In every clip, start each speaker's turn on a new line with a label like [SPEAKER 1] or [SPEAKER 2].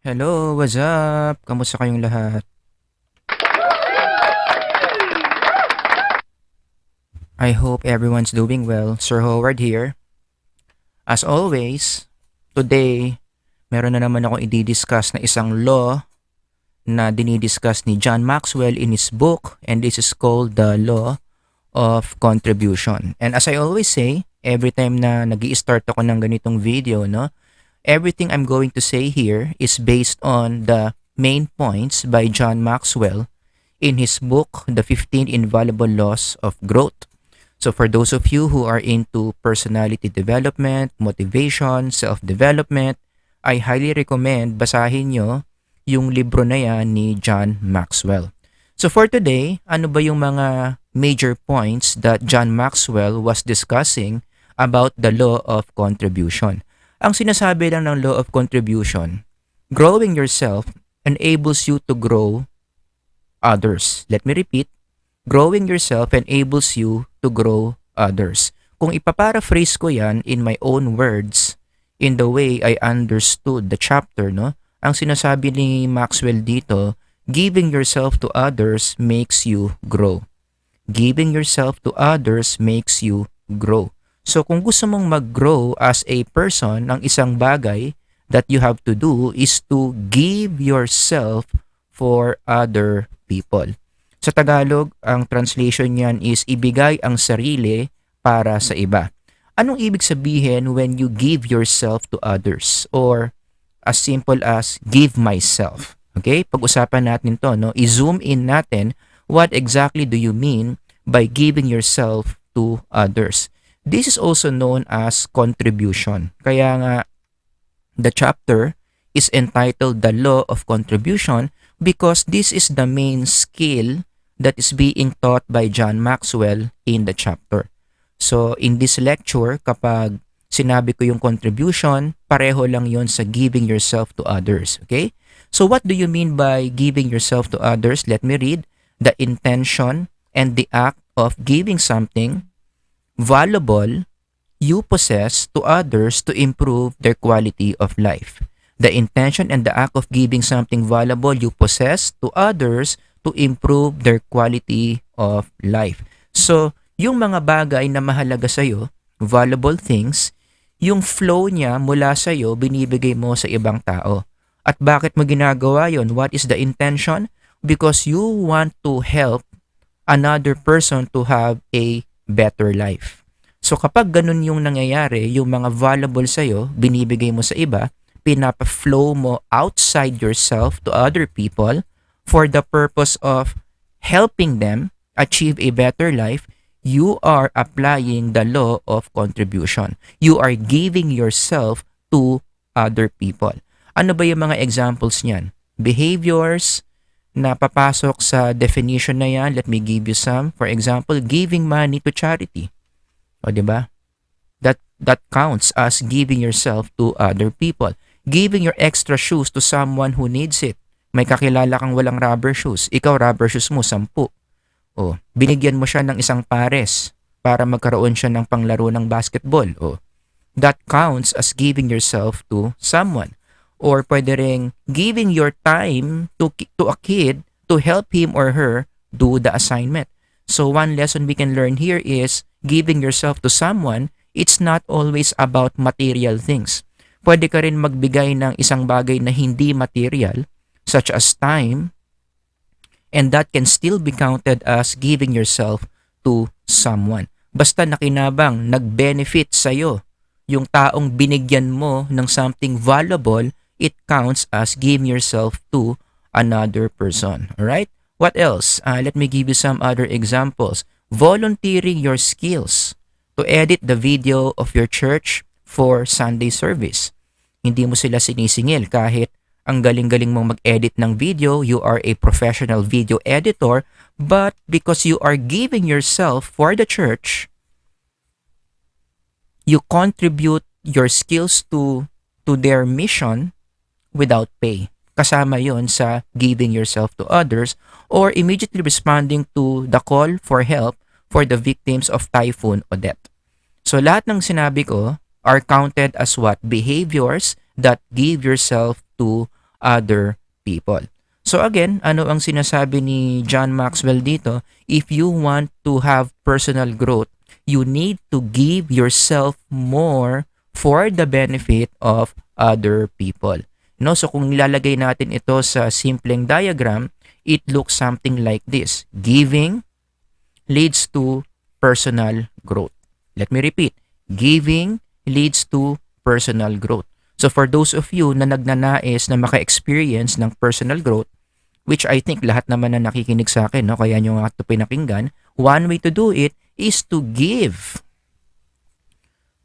[SPEAKER 1] Hello, what's up? Kamusta kayong lahat? I hope everyone's doing well. Sir Howard here. As always, today, meron na naman akong i-discuss na isang law na dinidiscuss ni John Maxwell in his book, and this is called the law of contribution. And as I always say, every time na nag-i-start ako ng ganitong video, no, everything I'm going to say here is based on the main points by John Maxwell in his book, The 15 Invaluable Laws of Growth. So for those of you who are into personality development, motivation, self-development, I highly recommend basahin nyo yung libro na yan ni John Maxwell. So for today, ano ba yung mga major points that John Maxwell was discussing about the law of contribution? Ang sinasabi lang ng law of contribution, growing yourself enables you to grow others. Let me repeat, growing yourself enables you to grow others. Kung ipaparaphrase ko yan in my own words, in the way I understood the chapter, no? Ang sinasabi ni Maxwell dito, giving yourself to others makes you grow. Giving yourself to others makes you grow. So kung gusto mong mag-grow as a person, ang isang bagay that you have to do is to give yourself for other people. Sa Tagalog, ang translation niyan is ibigay ang sarili para sa iba. Anong ibig sabihin when you give yourself to others? Or as simple as give myself. Okay? Pag-usapan natin to, no? I-zoom in natin what exactly do you mean by giving yourself to others. This is also known as contribution. Kaya nga, the chapter is entitled The Law of Contribution because this is the main skill that is being taught by John Maxwell in the chapter. So, in this lecture, kapag sinabi ko yung contribution, pareho lang yon sa giving yourself to others. Okay? So, what do you mean by giving yourself to others? Let me read. The intention and the act of giving something valuable you possess to others to improve their quality of life. The intention and the act of giving something valuable you possess to others to improve their quality of life. So, yung mga bagay na mahalaga sa'yo, valuable things, yung flow niya mula sa'yo, binibigay mo sa ibang tao. At bakit mo ginagawa yon? What is the intention? Because you want to help another person to have a better life. So kapag ganun yung nangyayari, yung mga valuable sa'yo, binibigay mo sa iba, pinapa-flow mo outside yourself to other people for the purpose of helping them achieve a better life, you are applying the law of contribution. You are giving yourself to other people. Ano ba yung mga examples niyan? Behaviors na papasok sa definition na yan. Let me give you some. For example, giving money to charity. O, diba? That counts as giving yourself to other people. Giving your extra shoes to someone who needs it. May kakilala kang walang rubber shoes. Ikaw, rubber shoes mo, 10. O, binigyan mo siya ng isang pares para magkaroon siya ng panglaro ng basketball. O, that counts as giving yourself to someone. Or pwede ring giving your time to a kid to help him or her do the assignment. So one lesson we can learn here is giving yourself to someone, it's not always about material things. Pwede ka rin magbigay ng isang bagay na hindi material, such as time, and that can still be counted as giving yourself to someone. Basta nakinabang, nag-benefit sa'yo yung taong binigyan mo ng something valuable, it counts as giving yourself to another person. Alright? What else? Let me give you some other examples. Volunteering your skills to edit the video of your church for Sunday service. Hindi mo sila sinisingil kahit ang galing-galing mong mag-edit ng video, you are a professional video editor, but because you are giving yourself for the church, you contribute your skills to their mission without pay. Kasama yon sa giving yourself to others or immediately responding to the call for help for the victims of Typhoon Odette. So lahat ng sinabi ko are counted as what? Behaviors that give yourself to other people. So again, ano ang sinasabi ni John Maxwell dito? If you want to have personal growth, you need to give yourself more for the benefit of other people. No, so kung nilalagay natin ito sa simpleng diagram, it looks something like this. Giving leads to personal growth. Let me repeat. Giving leads to personal growth. So for those of you na nagnanais na maka-experience ng personal growth, which I think lahat naman na nakikinig sa akin, no, kaya nyo nga ito pinakinggan, one way to do it is to give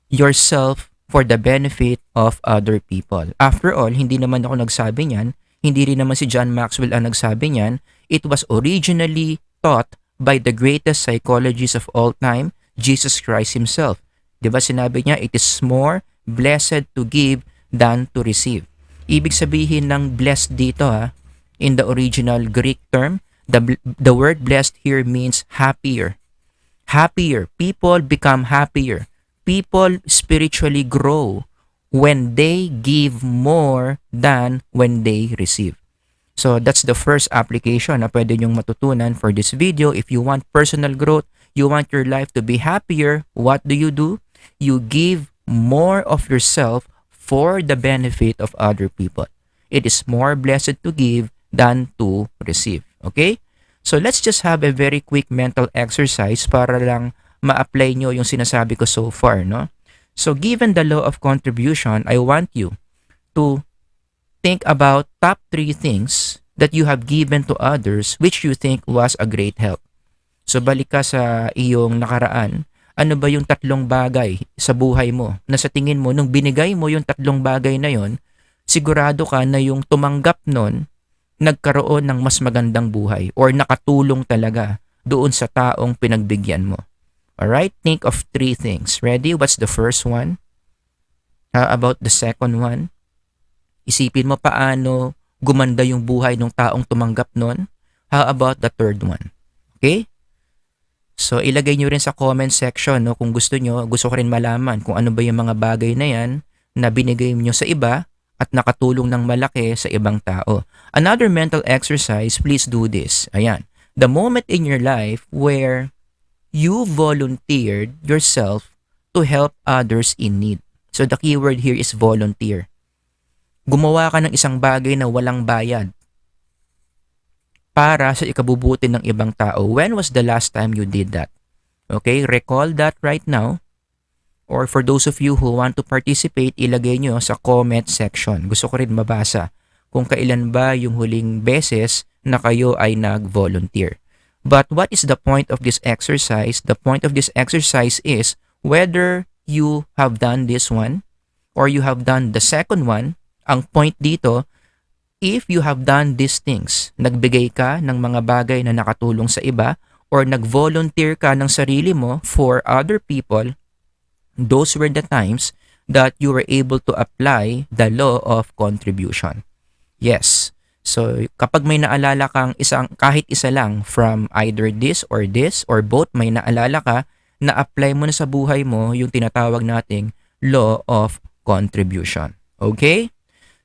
[SPEAKER 1] yourself for the benefit of other people. After all, hindi naman ako nagsabi niyan, hindi rin naman si John Maxwell ang nagsabi niyan. It was originally taught by the greatest psychologist of all time, Jesus Christ himself. 'Di ba sinabi niya, it is more blessed to give than to receive. Ibig sabihin ng blessed dito in the original Greek term, the word blessed here means happier. Happier. People become happier. People spiritually grow when they give more than when they receive. So that's the first application na pwede nyong matutunan for this video. If you want personal growth, you want your life to be happier, what do? You give more of yourself for the benefit of other people. It is more blessed to give than to receive. Okay? So let's just have a very quick mental exercise para lang ma-apply nyo yung sinasabi ko so far, no? So given the law of contribution, I want you to think about top 3 things that you have given to others which you think was a great help. So balik ka sa iyong nakaraan, ano ba yung 3 bagay sa buhay mo na sa tingin mo, nung binigay mo yung 3 bagay na yon, sigurado ka na yung tumanggap nun, nagkaroon ng mas magandang buhay or nakatulong talaga doon sa taong pinagbigyan mo. Alright, think of 3 things. Ready? What's the first one? How about the second one? Isipin mo paano gumanda yung buhay ng taong tumanggap nun. How about the third one? Okay? So, ilagay nyo rin sa comment section, no, kung gusto nyo. Gusto ko rin malaman kung ano ba yung mga bagay na yan na binigay nyo sa iba at nakatulong ng malaki sa ibang tao. Another mental exercise, please do this. Ayan. The moment in your life where you volunteered yourself to help others in need. So the keyword here is volunteer. Gumawa ka ng isang bagay na walang bayad para sa ikabubuti ng ibang tao. When was the last time you did that? Okay, recall that right now. Or for those of you who want to participate, ilagay nyo sa comment section. Gusto ko rin mabasa kung kailan ba yung huling beses na kayo ay nag-volunteer. But what is the point of this exercise? The point of this exercise is whether you have done this one or you have done the second one. Ang point dito, if you have done these things, nagbigay ka ng mga bagay na nakatulong sa iba or nag-volunteer ka ng sarili mo for other people, those were the times that you were able to apply the law of contribution. Yes. So, kapag may naalala kang kahit isa lang from either this or both, may naalala ka, na-apply mo na sa buhay mo yung tinatawag nating law of contribution. Okay?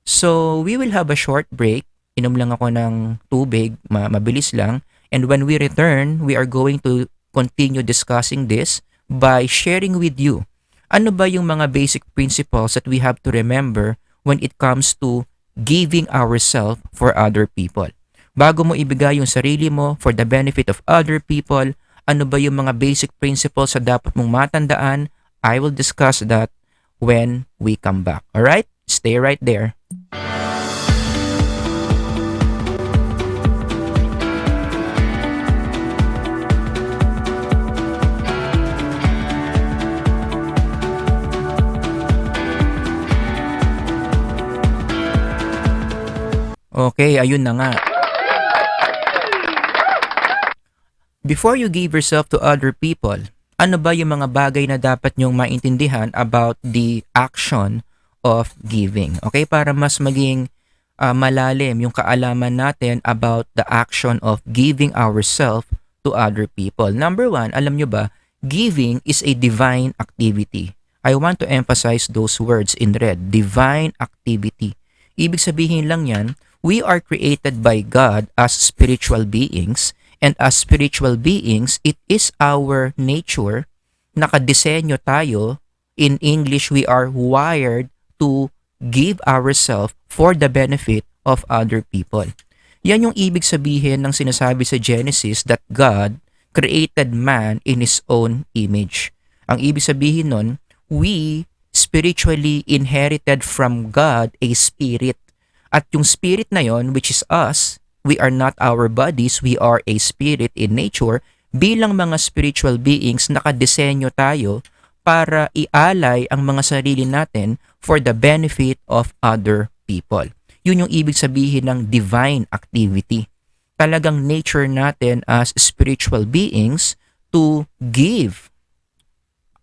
[SPEAKER 1] So, we will have a short break. Inom lang ako ng tubig, mabilis lang. And when we return, we are going to continue discussing this by sharing with you ano ba yung mga basic principles that we have to remember when it comes to giving ourselves for other people. Bago mo ibigay yung sarili mo for the benefit of other people, ano ba yung mga basic principles na dapat mong matandaan? I will discuss that when we come back. Alright? Stay right there. Okay, ayun na nga. Before you give yourself to other people, ano ba yung mga bagay na dapat nyong maintindihan about the action of giving? Okay, para mas maging malalim yung kaalaman natin about the action of giving ourselves to other people. Number 1, alam nyo ba, giving is a divine activity. I want to emphasize those words in red, divine activity. Ibig sabihin lang yan, we are created by God as spiritual beings, and as spiritual beings, it is our nature, nakadesenyo tayo. In English, we are wired to give ourselves for the benefit of other people. Yan yung ibig sabihin ng sinasabi sa Genesis that God created man in His own image. Ang ibig sabihin nun, we spiritually inherited from God a spirit. At yung spirit na yon, which is us, we are not our bodies, we are a spirit in nature. Bilang mga spiritual beings, nakadesenyo tayo para ialay ang mga sarili natin for the benefit of other people. Yun yung ibig sabihin ng divine activity. Talagang nature natin as spiritual beings to give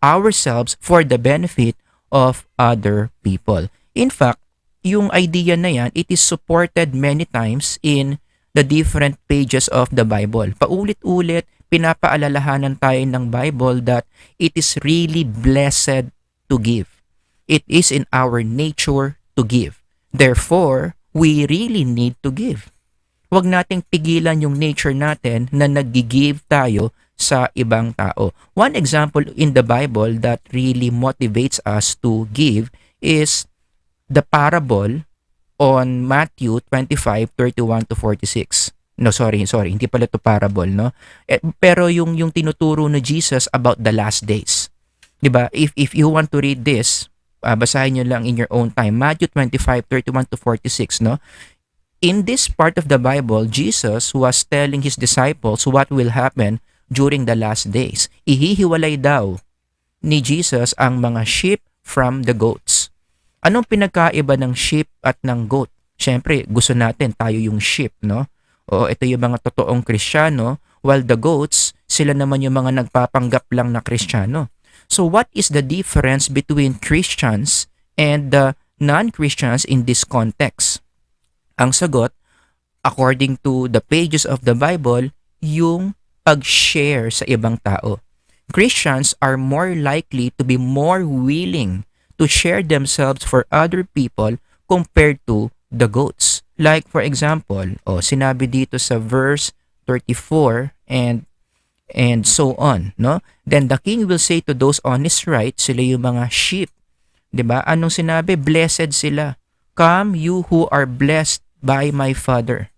[SPEAKER 1] ourselves for the benefit of other people. In fact, yung idea na yan, it is supported many times in the different pages of the Bible. Paulit-ulit, pinapaalalahanan tayo ng Bible that it is really blessed to give. It is in our nature to give. Therefore, we really need to give. Huwag nating pigilan yung nature natin na nag-give tayo sa ibang tao. One example in the Bible that really motivates us to give is the parable on Matthew 25:31 to 46. No, sorry, hindi pala to parable, no? Pero yung tinuturo na Jesus about the last days. 'Di ba? If you want to read this, basahin niyo lang in your own time. Matthew 25:31 to 46, no? In this part of the Bible, Jesus was telling his disciples what will happen during the last days. Ihihiwalay daw ni Jesus ang mga sheep from the goats. Anong pinagkaiba ng sheep at ng goat? Siyempre, gusto natin tayo yung sheep, no? O ito yung mga totoong Kristiyano, while the goats, sila naman yung mga nagpapanggap lang na Kristiyano. So what is the difference between Christians and the non-Christians in this context? Ang sagot, according to the pages of the Bible, yung pag-share sa ibang tao. Christians are more likely to be more willing to share themselves for other people compared to the goats. Like for example, sinabi dito sa verse 34 and so on, no? Then the king will say to those on his right, sila yung mga sheep. 'Di ba? Anong sinabi? Blessed sila. Come you who are blessed by my Father.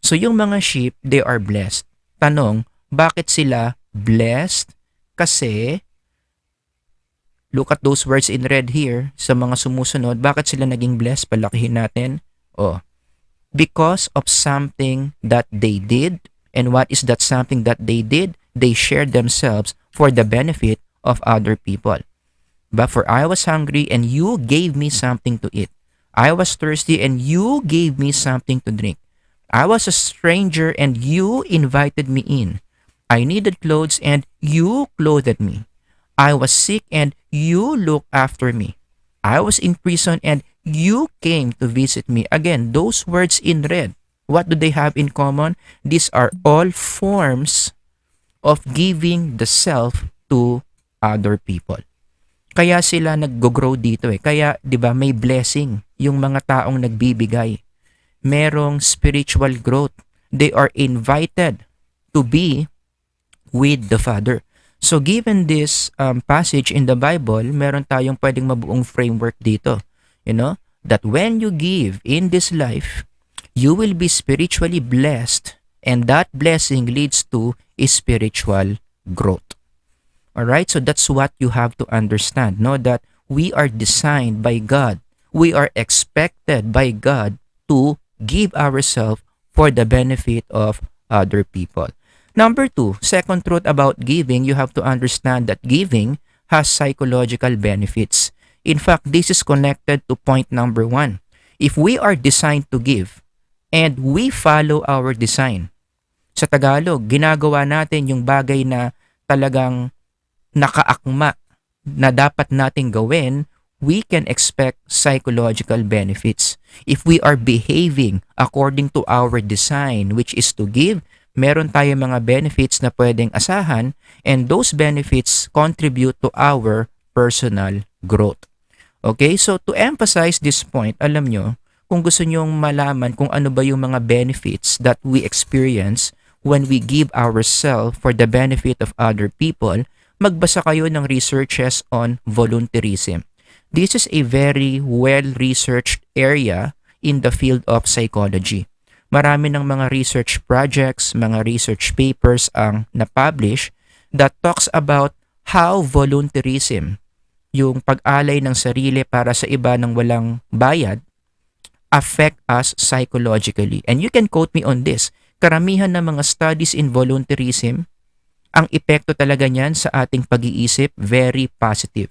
[SPEAKER 1] So yung mga sheep, they are blessed. Tanong, bakit sila blessed? Kasi look at those words in red here sa mga sumusunod. Bakit sila naging blessed? Palakihin natin. Because of something that they did. And what is that something that they did? They shared themselves for the benefit of other people. But for I was hungry and you gave me something to eat. I was thirsty and you gave me something to drink. I was a stranger and you invited me in. I needed clothes and you clothed me. I was sick and you looked after me. I was in prison and you came to visit me. Again, those words in red, what do they have in common? These are all forms of giving the self to other people. Kaya sila nag-grow dito . Kaya, 'di ba, may blessing yung mga taong nagbibigay. Merong spiritual growth. They are invited to be with the Father. So given this passage in the Bible, meron tayong pwedeng mabuong framework dito. You know, that when you give in this life, you will be spiritually blessed, and that blessing leads to a spiritual growth. Alright, so that's what you have to understand, no? That we are designed by God. We are expected by God to give ourselves for the benefit of other people. Number 2, second truth about giving, you have to understand that giving has psychological benefits. In fact, this is connected to point number 1. If we are designed to give and we follow our design, sa Tagalog, ginagawa natin yung bagay na talagang nakaakma na dapat nating gawin, we can expect psychological benefits. If we are behaving according to our design, which is to give, meron tayo mga benefits na pwedeng asahan, and those benefits contribute to our personal growth. Okay, so to emphasize this point, alam nyo, kung gusto nyong malaman kung ano ba yung mga benefits that we experience when we give ourselves for the benefit of other people, magbasa kayo ng researches on volunteerism. This is a very well-researched area in the field of psychology. Marami ng mga research projects, mga research papers ang na-publish that talks about how volunteerism, yung pag-alay ng sarili para sa iba ng walang bayad, affect us psychologically. And you can quote me on this. Karamihan ng mga studies in volunteerism, ang epekto talaga niyan sa ating pag-iisip, very positive.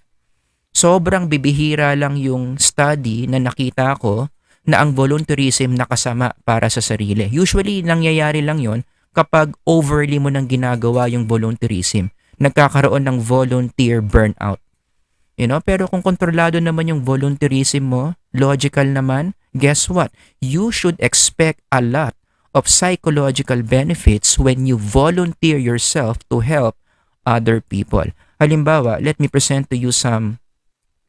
[SPEAKER 1] Sobrang bibihira lang yung study na nakita ko na ang volunteerism nakasama para sa sarili. Usually, nangyayari lang yon kapag overly mo nang ginagawa yung volunteerism. Nagkakaroon ng volunteer burnout. Pero kung kontrolado naman yung volunteerism mo, logical naman, guess what? You should expect a lot of psychological benefits when you volunteer yourself to help other people. Halimbawa, let me present to you some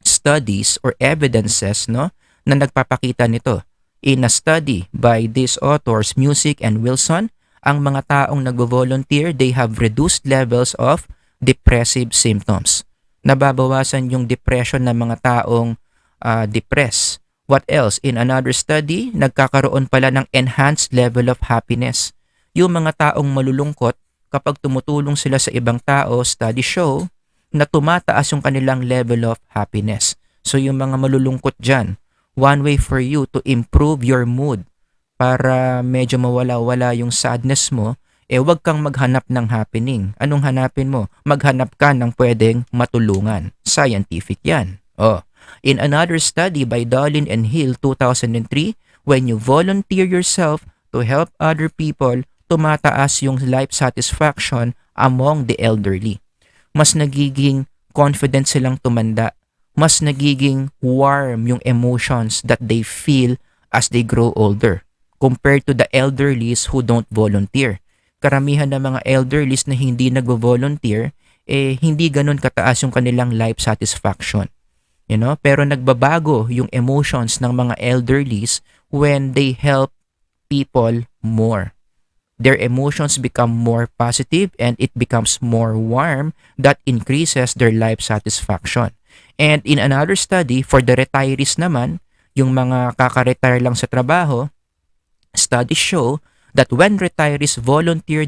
[SPEAKER 1] studies or evidences na nagpapakita nito. In a study by these authors, Music and Wilson, ang mga taong nagvo-volunteer, they have reduced levels of depressive symptoms. Nababawasan yung depression ng mga taong depressed. What else? In another study, nagkakaroon pala ng enhanced level of happiness. Yung mga taong malulungkot, kapag tumutulong sila sa ibang tao, study show na tumataas yung kanilang level of happiness. So yung mga malulungkot dyan, one way for you to improve your mood para medyo mawala-wala yung sadness mo, wag kang maghanap ng happening. Anong hanapin mo? Maghanap ka ng pwedeng matulungan. Scientific yan. In another study by Dallin and Hill 2003, when you volunteer yourself to help other people, tumataas yung life satisfaction among the elderly. Mas nagiging confident silang tumanda. Mas nagiging warm yung emotions that they feel as they grow older compared to the elderlies who don't volunteer. Karamihan ng mga elderlies na hindi nagvo-volunteer, hindi ganun kataas yung kanilang life satisfaction. Pero nagbabago yung emotions ng mga elderlies when they help people more. Their emotions become more positive and it becomes more warm that increases their life satisfaction. And in another study, for the retirees naman, yung mga kaka-retire lang sa trabaho, studies show that when retirees volunteer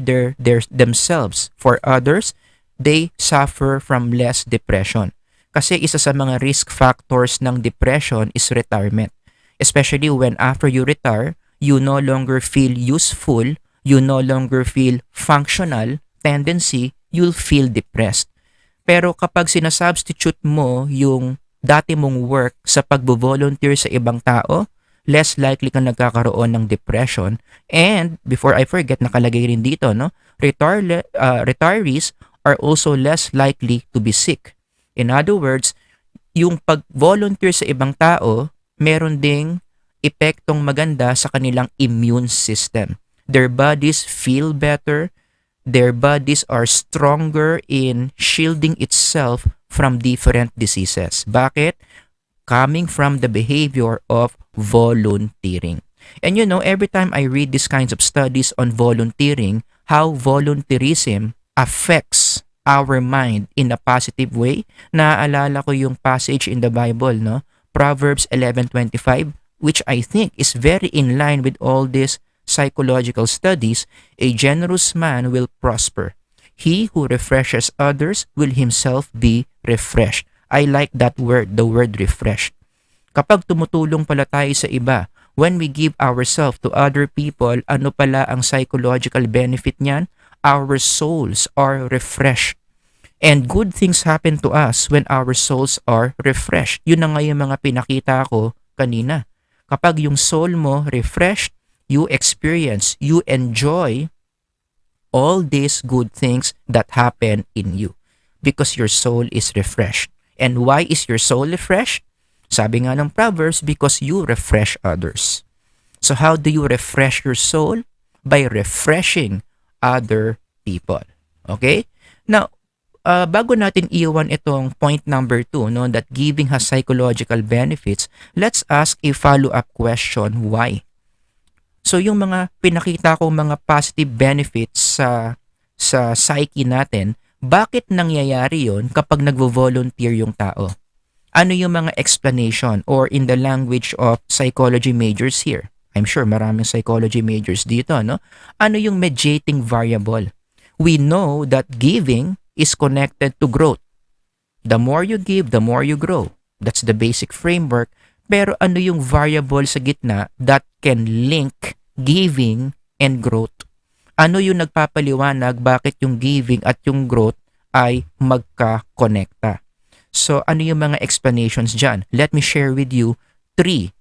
[SPEAKER 1] themselves for others, they suffer from less depression. Kasi isa sa mga risk factors ng depression is retirement. Especially when after you retire, you no longer feel useful, you no longer feel functional, tendency, you'll feel depressed. Pero kapag sinasubstitute mo yung dati mong work sa pagbo-volunteer sa ibang tao, less likely kang nagkakaroon ng depression. And before I forget, nakalagay rin dito, retirees are also less likely to be sick. In other words, yung pag-volunteer sa ibang tao, meron ding epektong maganda sa kanilang immune system. Their bodies feel better. Their bodies are stronger in shielding itself from different diseases. Bakit? Coming from the behavior of volunteering. And every time I read these kinds of studies on volunteering, how volunteerism affects our mind in a positive way, naaalala ko yung passage in the Bible, Proverbs 11:25, which I think is very in line with all these psychological studies. A generous man will prosper. He who refreshes others will himself be refreshed. I like that word, the word refreshed. Kapag tumutulong pala tayo sa iba, when we give ourselves to other people, ano pala ang psychological benefit niyan? Our souls are refreshed. And good things happen to us when our souls are refreshed. Yun na nga yung mga pinakita ko kanina. Kapag yung soul mo refreshed, you experience, you enjoy all these good things that happen in you because your soul is refreshed. And why is your soul refreshed? Sabi nga ng Proverbs, because you refresh others. So how do you refresh your soul? By refreshing other people. Okay? Now, bago natin iwan itong point number 2, no, that giving has psychological benefits, let's ask a follow-up question, why? So yung mga pinakita ko mga positive benefits sa psyche natin, bakit nangyayari yon kapag nagvo-volunteer yung tao? Ano yung mga explanation or in the language of psychology majors here? I'm sure maraming psychology majors dito, no? Ano yung mediating variable? We know that giving is connected to growth. The more you give, the more you grow. That's the basic framework. Pero ano yung variable sa gitna that can link giving and growth? Ano yung nagpapaliwanag bakit yung giving at yung growth ay magka-connecta? So, ano yung mga explanations dyan? Let me share with you 3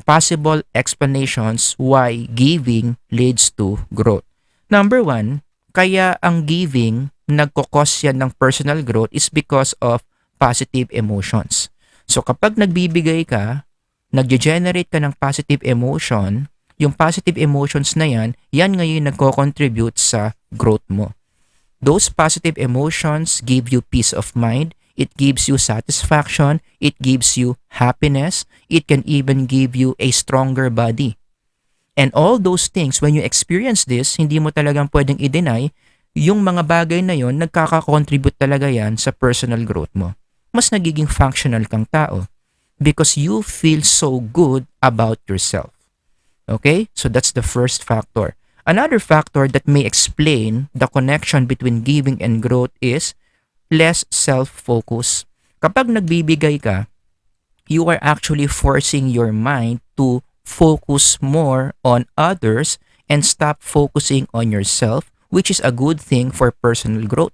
[SPEAKER 1] possible explanations why giving leads to growth. Number 1, kaya ang giving nagkokos yan ng personal growth is because of positive emotions. So, kapag nagbibigay ka, nag-generate ka ng positive emotion, yung positive emotions na yan ngayon nagko-contribute sa growth mo. Those positive emotions give you peace of mind. It gives you satisfaction. It gives you happiness. It can even give you a stronger body. And all those things, when you experience this, hindi mo talagang pwedeng i-deny, yung mga bagay na yon nagkaka-contribute talaga yan sa personal growth mo. Mas nagiging functional kang tao because you feel so good about yourself. Okay? So that's the first factor. Another factor that may explain the connection between giving and growth is less self-focus. Kapag nagbibigay ka, you are actually forcing your mind to focus more on others and stop focusing on yourself, which is a good thing for personal growth.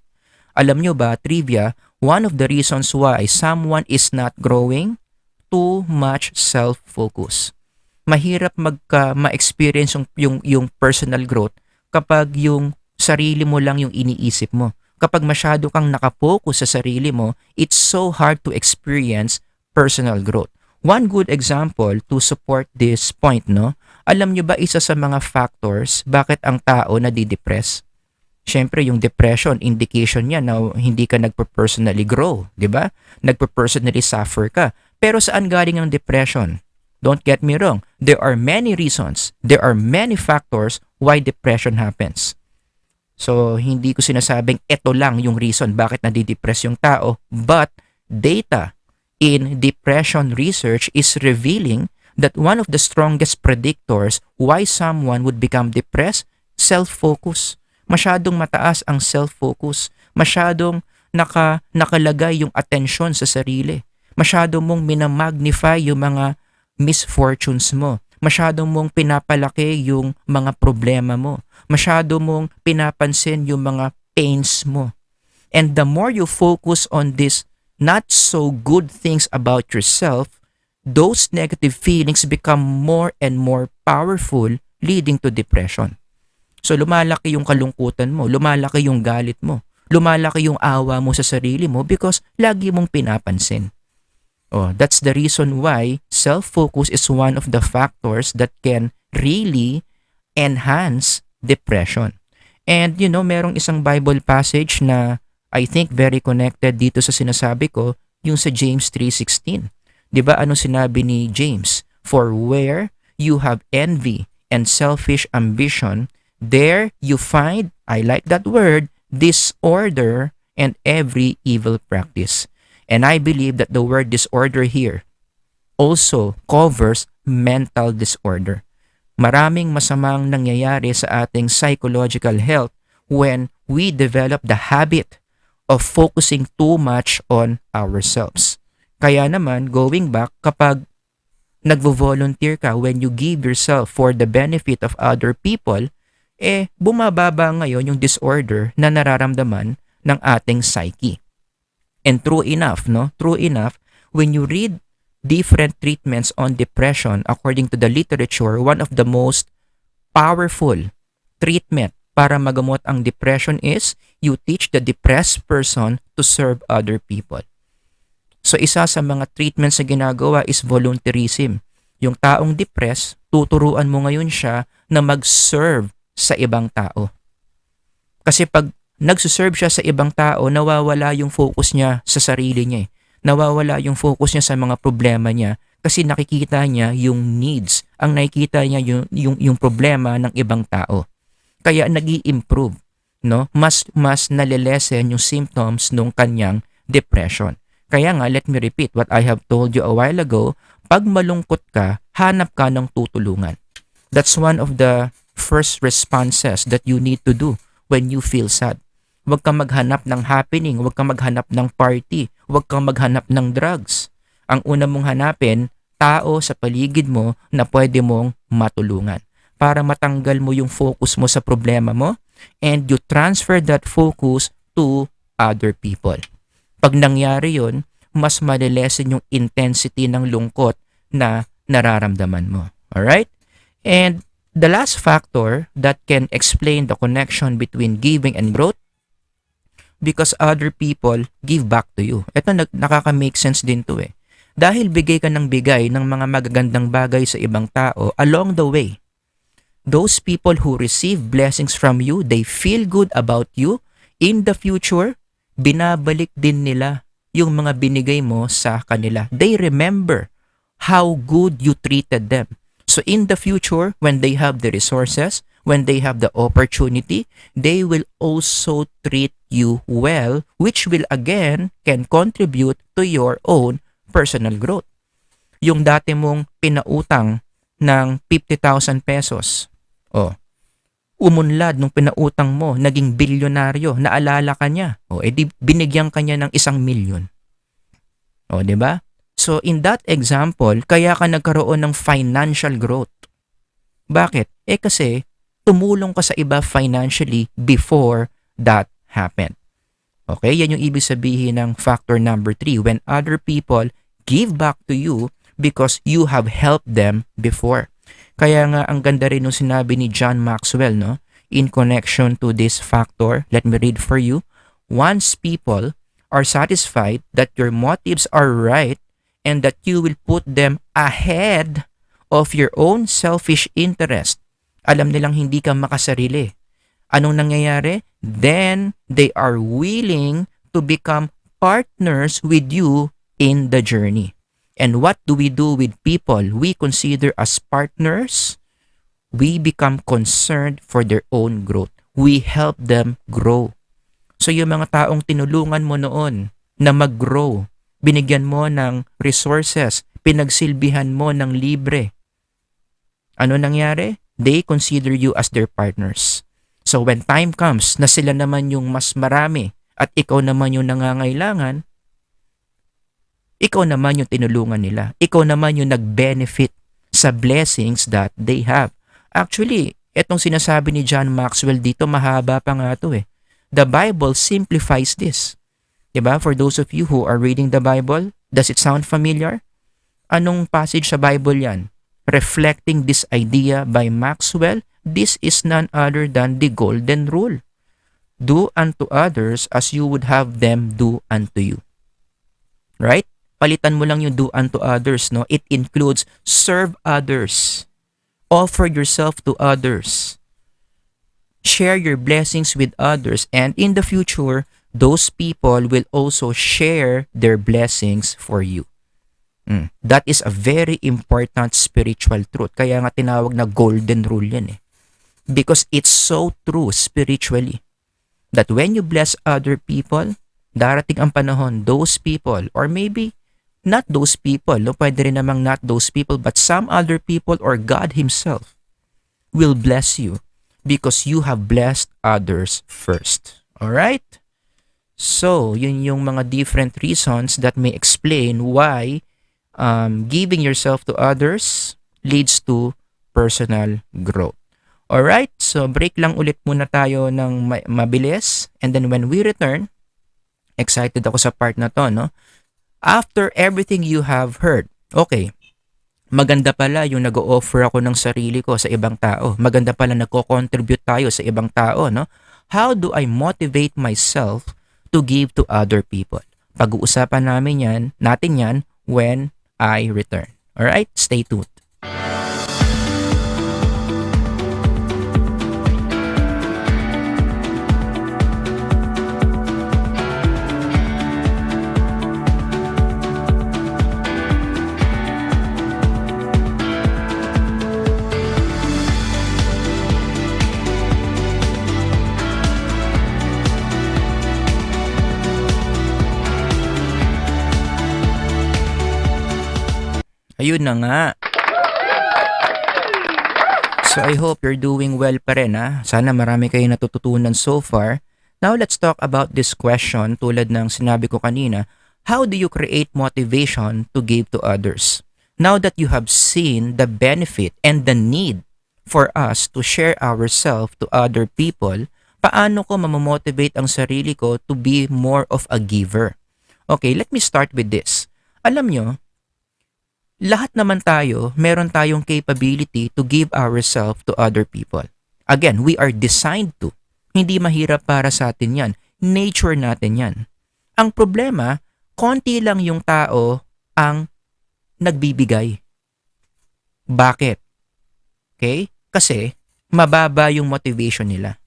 [SPEAKER 1] Alam nyo ba, trivia, one of the reasons why someone is not growing, too much self-focus. Mahirap ma-experience yung personal growth kapag yung sarili mo lang yung iniisip mo. Kapag masyado kang nakapokus sa sarili mo, it's so hard to experience personal growth. One good example to support this point, no? Alam nyo ba isa sa mga factors bakit ang tao nadidepress? Siyempre, yung depression, indication niya na hindi ka nagpo-personally grow, di ba? Nagpo-personally suffer ka. Pero saan galing ang depression? Don't get me wrong. There are many reasons. There are many factors why depression happens. So, hindi ko sinasabing ito lang yung reason bakit nadidepress yung tao. But, data in depression research is revealing that one of the strongest predictors why someone would become depressed, self-focus. Masyadong mataas ang self-focus. Masyadong nakalagay yung atensyon sa sarili. Masyadong mong minamagnify yung mga misfortunes mo. Masyadong mong pinapalaki yung mga problema mo. Masyado mong pinapansin yung mga pains mo. And the more you focus on these not so good things about yourself, those negative feelings become more and more powerful, leading to depression. So lumalaki yung kalungkutan mo, lumalaki yung galit mo, lumalaki yung awa mo sa sarili mo because lagi mong pinapansin. Oh, that's the reason why self-focus is one of the factors that can really enhance depression. And you know, merong isang Bible passage na I think very connected dito sa sinasabi ko, yung sa James 3:16. 'Di ba ano sinabi ni James? For where you have envy and selfish ambition, there you find, I like that word, disorder and every evil practice. And I believe that the word disorder here also covers mental disorder. Maraming masamang nangyayari sa ating psychological health when we develop the habit of focusing too much on ourselves. Kaya naman, going back, kapag nagvo-volunteer ka, when you give yourself for the benefit of other people, bumababa ngayon yung disorder na nararamdaman ng ating psyche. And true enough, no? True enough, when you read different treatments on depression, according to the literature, one of the most powerful treatment para magamot ang depression is you teach the depressed person to serve other people. So isa sa mga treatments na ginagawa is volunteerism. Yung taong depressed, tuturuan mo ngayon siya na mag-serve sa ibang tao. Kasi pag nagsuserve siya sa ibang tao, nawawala yung focus niya sa sarili niya. Nawawala yung focus niya sa mga problema niya kasi nakikita niya yung needs. Ang nakikita niya yung problema ng ibang tao. Kaya nag-i-improve, no? Mas nalilesen yung symptoms nung kanyang depression. Kaya nga, let me repeat what I have told you a while ago, pag malungkot ka, hanap ka ng tutulungan. That's one of the first responses that you need to do when you feel sad. Huwag kang maghanap ng happening, huwag kang maghanap ng party, huwag kang maghanap ng drugs. Ang una mong hanapin, tao sa paligid mo na pwede mong matulungan para matanggal mo yung focus mo sa problema mo and you transfer that focus to other people. Pag nangyari yun, mas malilesen yung intensity ng lungkot na nararamdaman mo. Alright? And the last factor that can explain the connection between giving and growth, because other people give back to you. Ito nakaka-make sense din to eh. Dahil bigay ka ng bigay ng mga magagandang bagay sa ibang tao along the way, those people who receive blessings from you, they feel good about you. In the future, binabalik din nila yung mga binigay mo sa kanila. They remember how good you treated them. So in the future, when they have the resources, when they have the opportunity, they will also treat you well, which will again can contribute to your own personal growth. Yung dati mong pinautang ng 50,000 pesos, umunlad nung pinautang mo, naging bilyonaryo, naalala ka niya, edi binigyan ka niya ng 1,000,000. Di ba? So in that example, kaya ka nagkaroon ng financial growth. Bakit? Kasi tumulong ka sa iba financially before that happened. Okay, yan yung ibig sabihin ng factor number 3. When other people give back to you because you have helped them before. Kaya nga ang ganda rin nung sinabi ni John Maxwell, no? In connection to this factor, let me read for you. Once people are satisfied that your motives are right and that you will put them ahead of your own selfish interest, alam nilang hindi ka makasarili. Anong nangyayari? Then they are willing to become partners with you in the journey. And what do we do with people we consider as partners? We become concerned for their own growth. We help them grow. So yung mga taong tinulungan mo noon na mag-grow, binigyan mo ng resources, pinagsilbihan mo ng libre, ano nangyari? They consider you as their partners. So when time comes na sila naman yung mas marami at ikaw naman yung nangangailangan, ikaw naman yung tinulungan nila. Ikaw naman yung nag-benefit sa blessings that they have. Actually, etong sinasabi ni John Maxwell dito, mahaba pa nga ito eh. The Bible simplifies this. Diba? For those of you who are reading the Bible, does it sound familiar? Anong passage sa Bible yan? Reflecting this idea by Maxwell, this is none other than the golden rule. Do unto others as you would have them do unto you. Right? Palitan mo lang yung do unto others, no? It includes serve others. Offer yourself to others. Share your blessings with others, and in the future, those people will also share their blessings for you. That is a very important spiritual truth. Kaya nga tinawag na golden rule yan eh. Because it's so true spiritually that when you bless other people, darating ang panahon, those people, or maybe not those people, no? Pwede rin namang not those people, but some other people or God Himself will bless you because you have blessed others first. Alright? So, yun yung mga different reasons that may explain why giving yourself to others leads to personal growth. Alright? So, break lang ulit muna tayo ng mabilis. And then when we return, excited ako sa part na to, no? After everything you have heard, okay, maganda pala yung nag-o-offer ako ng sarili ko sa ibang tao. Maganda pala nagko-contribute tayo sa ibang tao, no? How do I motivate myself to give to other people? Pag-uusapan natin yan when I return. Alright? Stay tuned. Ayun na nga. So I hope you're doing well pa rin ha. Sana marami kayong natututunan so far. Now let's talk about this question tulad ng sinabi ko kanina. How do you create motivation to give to others? Now that you have seen the benefit and the need for us to share ourselves to other people, paano ko mamamotivate ang sarili ko to be more of a giver? Okay, let me start with this. Alam nyo, lahat naman tayo, meron tayong capability to give ourselves to other people. Again, we are designed to. Hindi mahirap para sa atin yan. Nature natin yan. Ang problema, konti lang yung tao ang nagbibigay. Bakit? Okay? Kasi mababa yung motivation nila.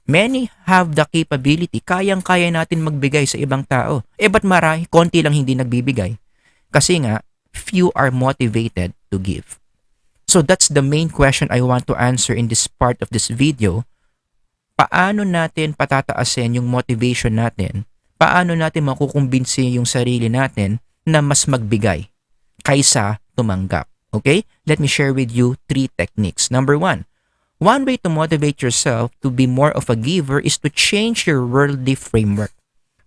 [SPEAKER 1] Many have the capability, kayang-kaya natin magbigay sa ibang tao. Ba't konti lang hindi nagbibigay? Kasi nga, few are motivated to give. So that's the main question I want to answer in this part of this video. Paano natin patataasin yung motivation natin? Paano natin makukumbinsi yung sarili natin na mas magbigay kaysa tumanggap? Okay? Let me share with you 3 techniques. Number 1, one way to motivate yourself to be more of a giver is to change your worldly framework.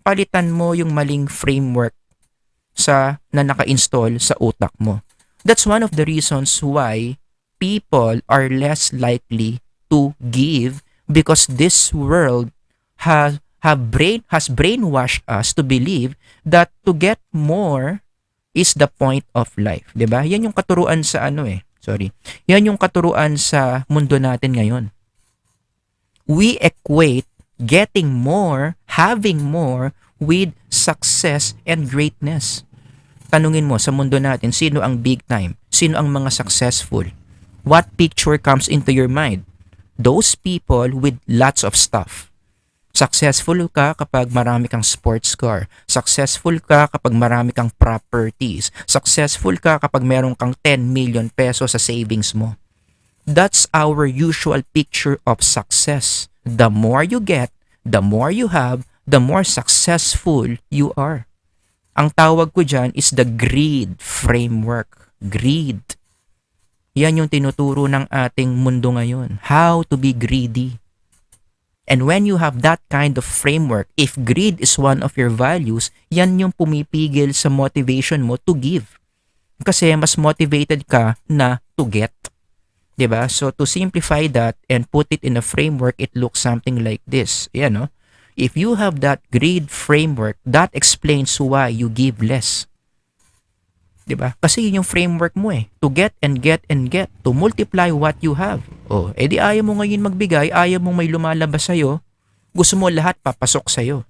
[SPEAKER 1] Palitan mo yung maling framework na naka-install sa utak mo. That's one of the reasons why people are less likely to give because this world has brainwashed us to believe that to get more is the point of life. 'Di ba? Yan yung katuruan sa Yan yung katuruan sa mundo natin ngayon. We equate getting more, having more with success and greatness. Tanungin mo sa mundo natin, sino ang big time? Sino ang mga successful? What picture comes into your mind? Those people with lots of stuff. Successful ka kapag marami kang sports car. Successful ka kapag marami kang properties. Successful ka kapag meron kang 10 million pesos sa savings mo. That's our usual picture of success. The more you get, the more you have, the more successful you are. Ang tawag ko dyan is the greed framework. Greed. Yan yung tinuturo ng ating mundo ngayon. How to be greedy. And when you have that kind of framework, if greed is one of your values, yan yung pumipigil sa motivation mo to give. Kasi mas motivated ka na to get. Diba? So to simplify that and put it in a framework, it looks something like this. Yan, no? If you have that greed framework, that explains why you give less. Diba? Kasi yun yung framework mo to get and get and get, to multiply what you have. Di ayaw mo ngayon magbigay, ayaw mo may lumalabas sa'yo, gusto mo lahat papasok sa'yo.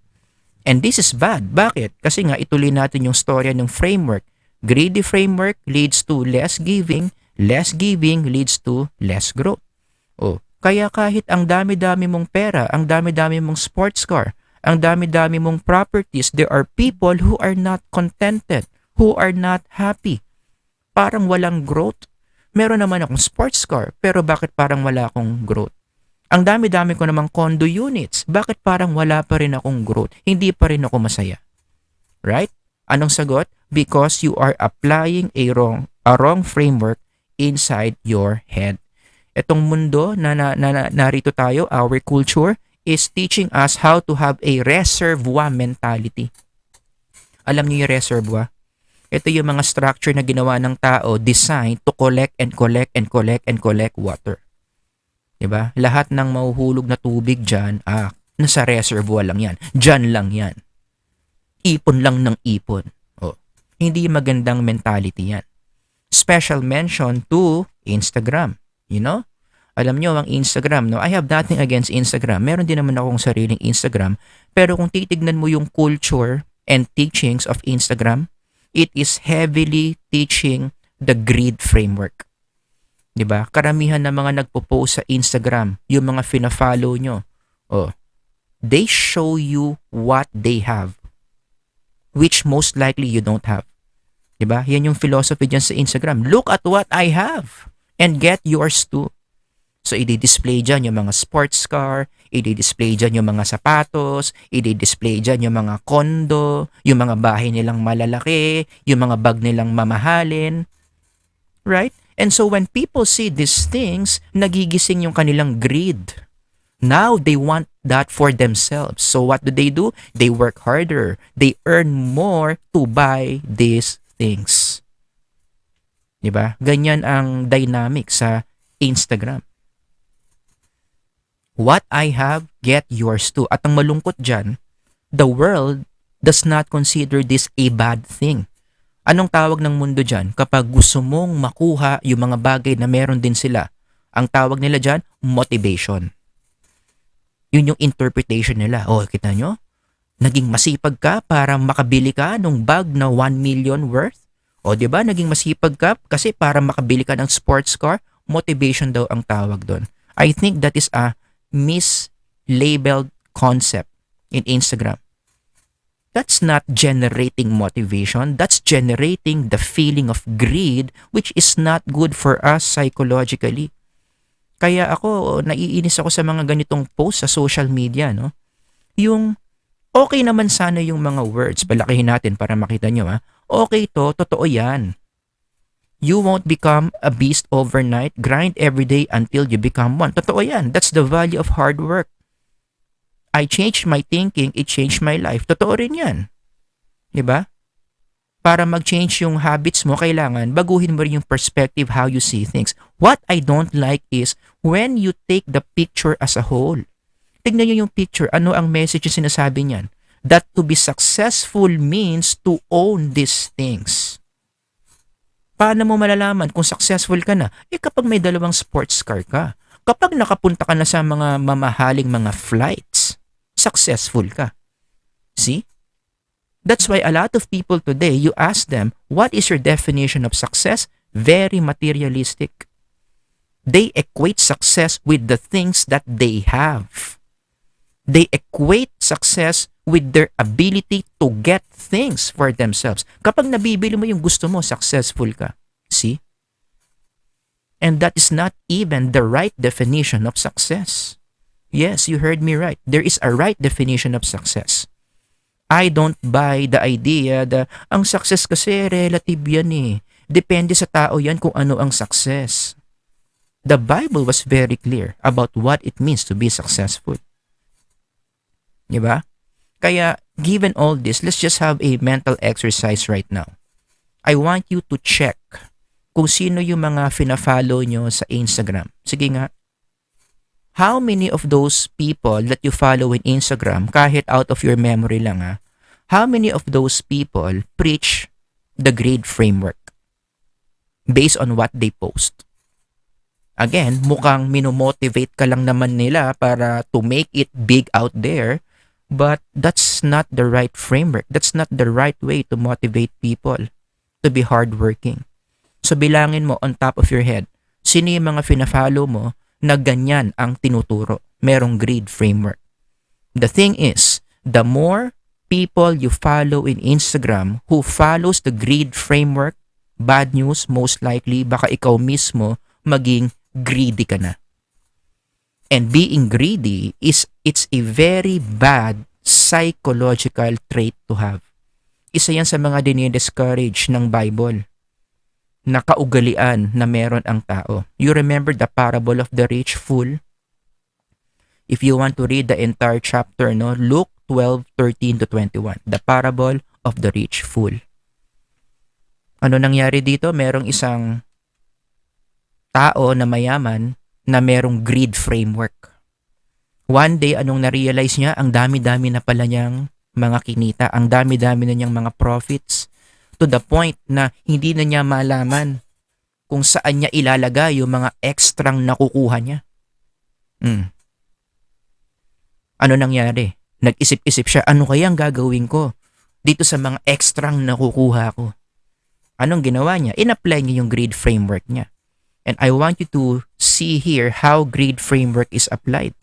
[SPEAKER 1] And this is bad. Bakit? Kasi nga ituloy natin yung storya ng framework. Greedy framework leads to less giving leads to less growth. Kaya kahit ang dami-dami mong pera, ang dami-dami mong sports car, ang dami-dami mong properties, there are people who are not contented, who are not happy. Parang walang growth. Meron naman akong sports car, pero bakit parang wala akong growth? Ang dami-dami ko namang condo units, bakit parang wala pa rin akong growth? Hindi pa rin ako masaya. Right? Anong sagot? Because you are applying a wrong framework inside your head. Itong mundo na narito tayo, our culture, is teaching us how to have a reservoir mentality. Alam niyo yung reservoir? Ito yung mga structure na ginawa ng tao designed to collect and collect and collect and collect water. Diba? Lahat ng mahuhulog na tubig dyan, nasa reservoir lang yan. Dyan lang yan. Ipon lang ng ipon. Hindi magandang mentality yan. Special mention to Instagram. You know? Alam nyo, ang Instagram, I have nothing against Instagram. Meron din naman akong sariling Instagram. Pero kung titignan mo yung culture and teachings of Instagram, it is heavily teaching the greed framework. Diba? Karamihan ng mga nagpo-post sa Instagram, yung mga fina-follow nyo, they show you what they have, which most likely you don't have. Diba? Yan yung philosophy dyan sa Instagram. Look at what I have and get yours too. So, i-display dyan yung mga sports car, i-display dyan yung mga sapatos, i-display dyan yung mga kondo, yung mga bahay nilang malalaki, yung mga bag nilang mamahalin. Right? And so when people see these things, nagigising yung kanilang greed. Now they want that for themselves. So what do? They work harder. They earn more to buy these things. 'Di ba? Ganyan ang dynamic sa Instagram. What I have, get yours too. At ang malungkot dyan, the world does not consider this a bad thing. Anong tawag ng mundo dyan? Kapag gusto mong makuha yung mga bagay na meron din sila, ang tawag nila dyan, motivation. Yun yung interpretation nila. Oh, kita nyo? Naging masipag ka para makabili ka ng bag na 1 million worth? O, di ba? Naging masipag ka kasi para makabili ka ng sports car? Motivation daw ang tawag doon. I think that is a mislabeled concept in Instagram. That's not generating motivation. That's generating the feeling of greed, which is not good for us psychologically. Kaya ako, naiinis ako sa mga ganitong post sa social media, no? Yung, okay naman sana yung mga words, palakihin natin para makita nyo, ha? Okay to, totoo yan. You won't become a beast overnight, grind every day until you become one. Totoo yan. That's the value of hard work. I changed my thinking, it changed my life. Totoo rin yan. Diba? Para mag-change yung habits mo, kailangan baguhin mo rin yung perspective how you see things. What I don't like is when you take the picture as a whole. Tignan nyo yung picture. Ano ang message yung sinasabi niyan? That to be successful means to own these things. Paano mo malalaman kung successful ka na? Kapag may 2 sports car ka. Kapag nakapunta ka na sa mga mamahaling mga flights, successful ka. See? That's why a lot of people today, you ask them, what is your definition of success? Very materialistic. They equate success with the things that they have. They equate success with their ability to get things for themselves. Kapag nabibili mo yung gusto mo, successful ka. See? And that is not even the right definition of success. Yes, you heard me right. There is a right definition of success. I don't buy the idea that ang success kasi relative yan eh. Depende sa tao yan kung ano ang success. The Bible was very clear about what it means to be successful. Diba? Kaya, given all this, let's just have a mental exercise right now. I want you to check kung sino yung mga fina-follow nyo sa Instagram. Sige nga. How many of those people that you follow in Instagram, kahit out of your memory lang how many of those people preach the grade framework based on what they post? Again, mukhang minomotivate ka lang naman nila para to make it big out there, but that's not the right framework. That's not the right way to motivate people to be hardworking. So bilangin mo on top of your head, sino yung mga fina-follow mo na ganyan ang tinuturo, merong greed framework. The thing is, the more people you follow in Instagram who follows the greed framework, bad news, most likely, baka ikaw mismo maging greedy ka na. And being greedy it's a very bad psychological trait to have. Isa yan sa mga dinidiscourage ng Bible na kaugalian na meron ang tao. You remember the parable of the rich fool? If you want to read the entire chapter, no, Luke 12:13 to 21, the parable of the rich fool. Ano nangyari dito? Merong isang tao na mayaman na merong greed framework. One day, anong na-realize niya? Ang dami-dami na pala niyang mga kinita, ang dami-dami na niyang mga profits, to the point na hindi na niya malaman kung saan niya ilalagay yung mga ekstrang nakukuha niya. Ano nangyari? Nag-isip-isip siya, ano kaya ang gagawin ko dito sa mga ekstrang nakukuha ko? Anong ginawa niya? In-apply niya yung greed framework niya. And I want you to see here how greed framework is applied.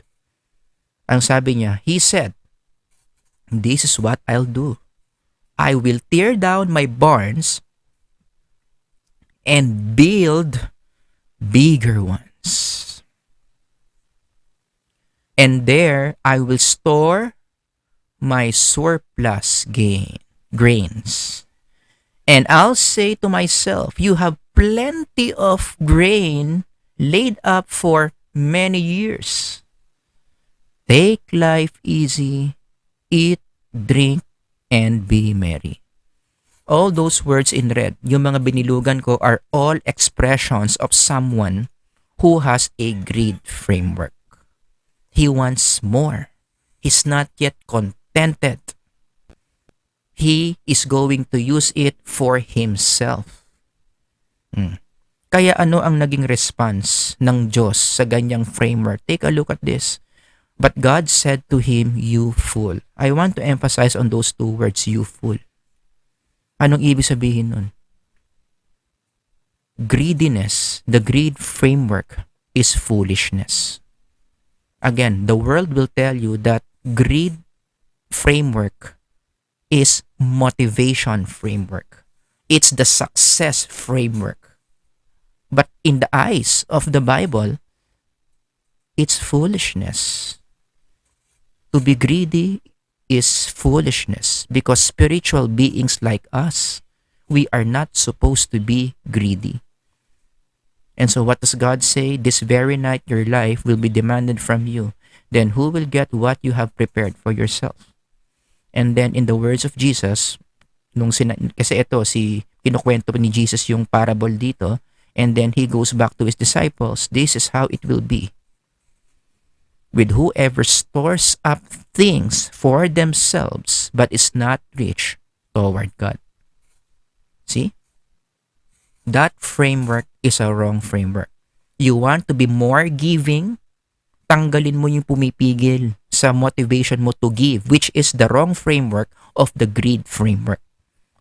[SPEAKER 1] Ang sabi niya, he said, this is what I'll do. I will tear down my barns and build bigger ones. And there I will store my surplus grains. And I'll say to myself, you have plenty of grain laid up for many years. Take life easy, eat, drink, and be merry. All those words in red, yung mga binilugan ko, are all expressions of someone who has a greed framework. He wants more. He's not yet contented. He is going to use it for himself. Kaya ano ang naging response ng Diyos sa ganyang framework? Take a look at this. But God said to him, "You fool." I want to emphasize on those two words, you fool. Anong ibig sabihin nun? Greediness, the greed framework, is foolishness. Again, the world will tell you that greed framework is motivation framework. It's the success framework. But in the eyes of the Bible, it's foolishness. To be greedy is foolishness because spiritual beings like us, we are not supposed to be greedy. And so what does God say? This very night your life will be demanded from you. Then who will get what you have prepared for yourself? And then in the words of Jesus, kasi ito, kinukwento ni Jesus yung parable dito, and then he goes back to his disciples, this is how it will be. With whoever stores up things for themselves but is not rich toward God. See? That framework is a wrong framework. You want to be more giving, tanggalin mo yung pumipigil sa motivation mo to give, which is the wrong framework of the greed framework.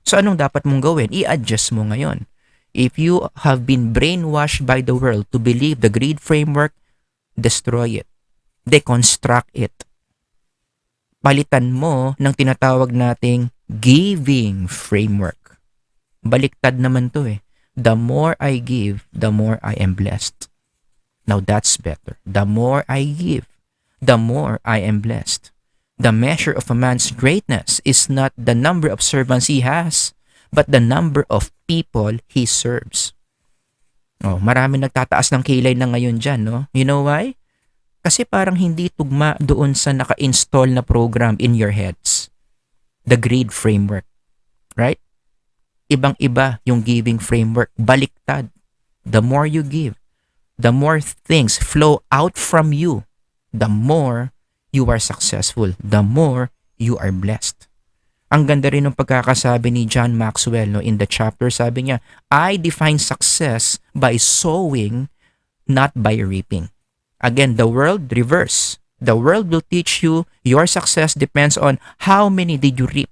[SPEAKER 1] So anong dapat mong gawin? I-adjust mo ngayon. If you have been brainwashed by the world to believe the greed framework, destroy it. Deconstruct it. Palitan mo ng tinatawag nating giving framework. Baliktad naman to eh. The more I give, the more I am blessed. Now that's better. The more I give, the more I am blessed. The measure of a man's greatness is not the number of servants he has, but the number of people he serves. Oh, marami nagtataas ng kilay na ngayon dyan, no? You know why? Kasi parang hindi tugma doon sa naka-install na program in your heads. The greed framework. Right? Ibang-iba yung giving framework. Baliktad. The more you give, the more things flow out from you, the more you are successful, the more you are blessed. Ang ganda rin ng pagkakasabi ni John Maxwell, no, in the chapter, sabi niya, I define success by sowing, not by reaping. Again, the world, reverse. The world will teach you your success depends on how many did you reap.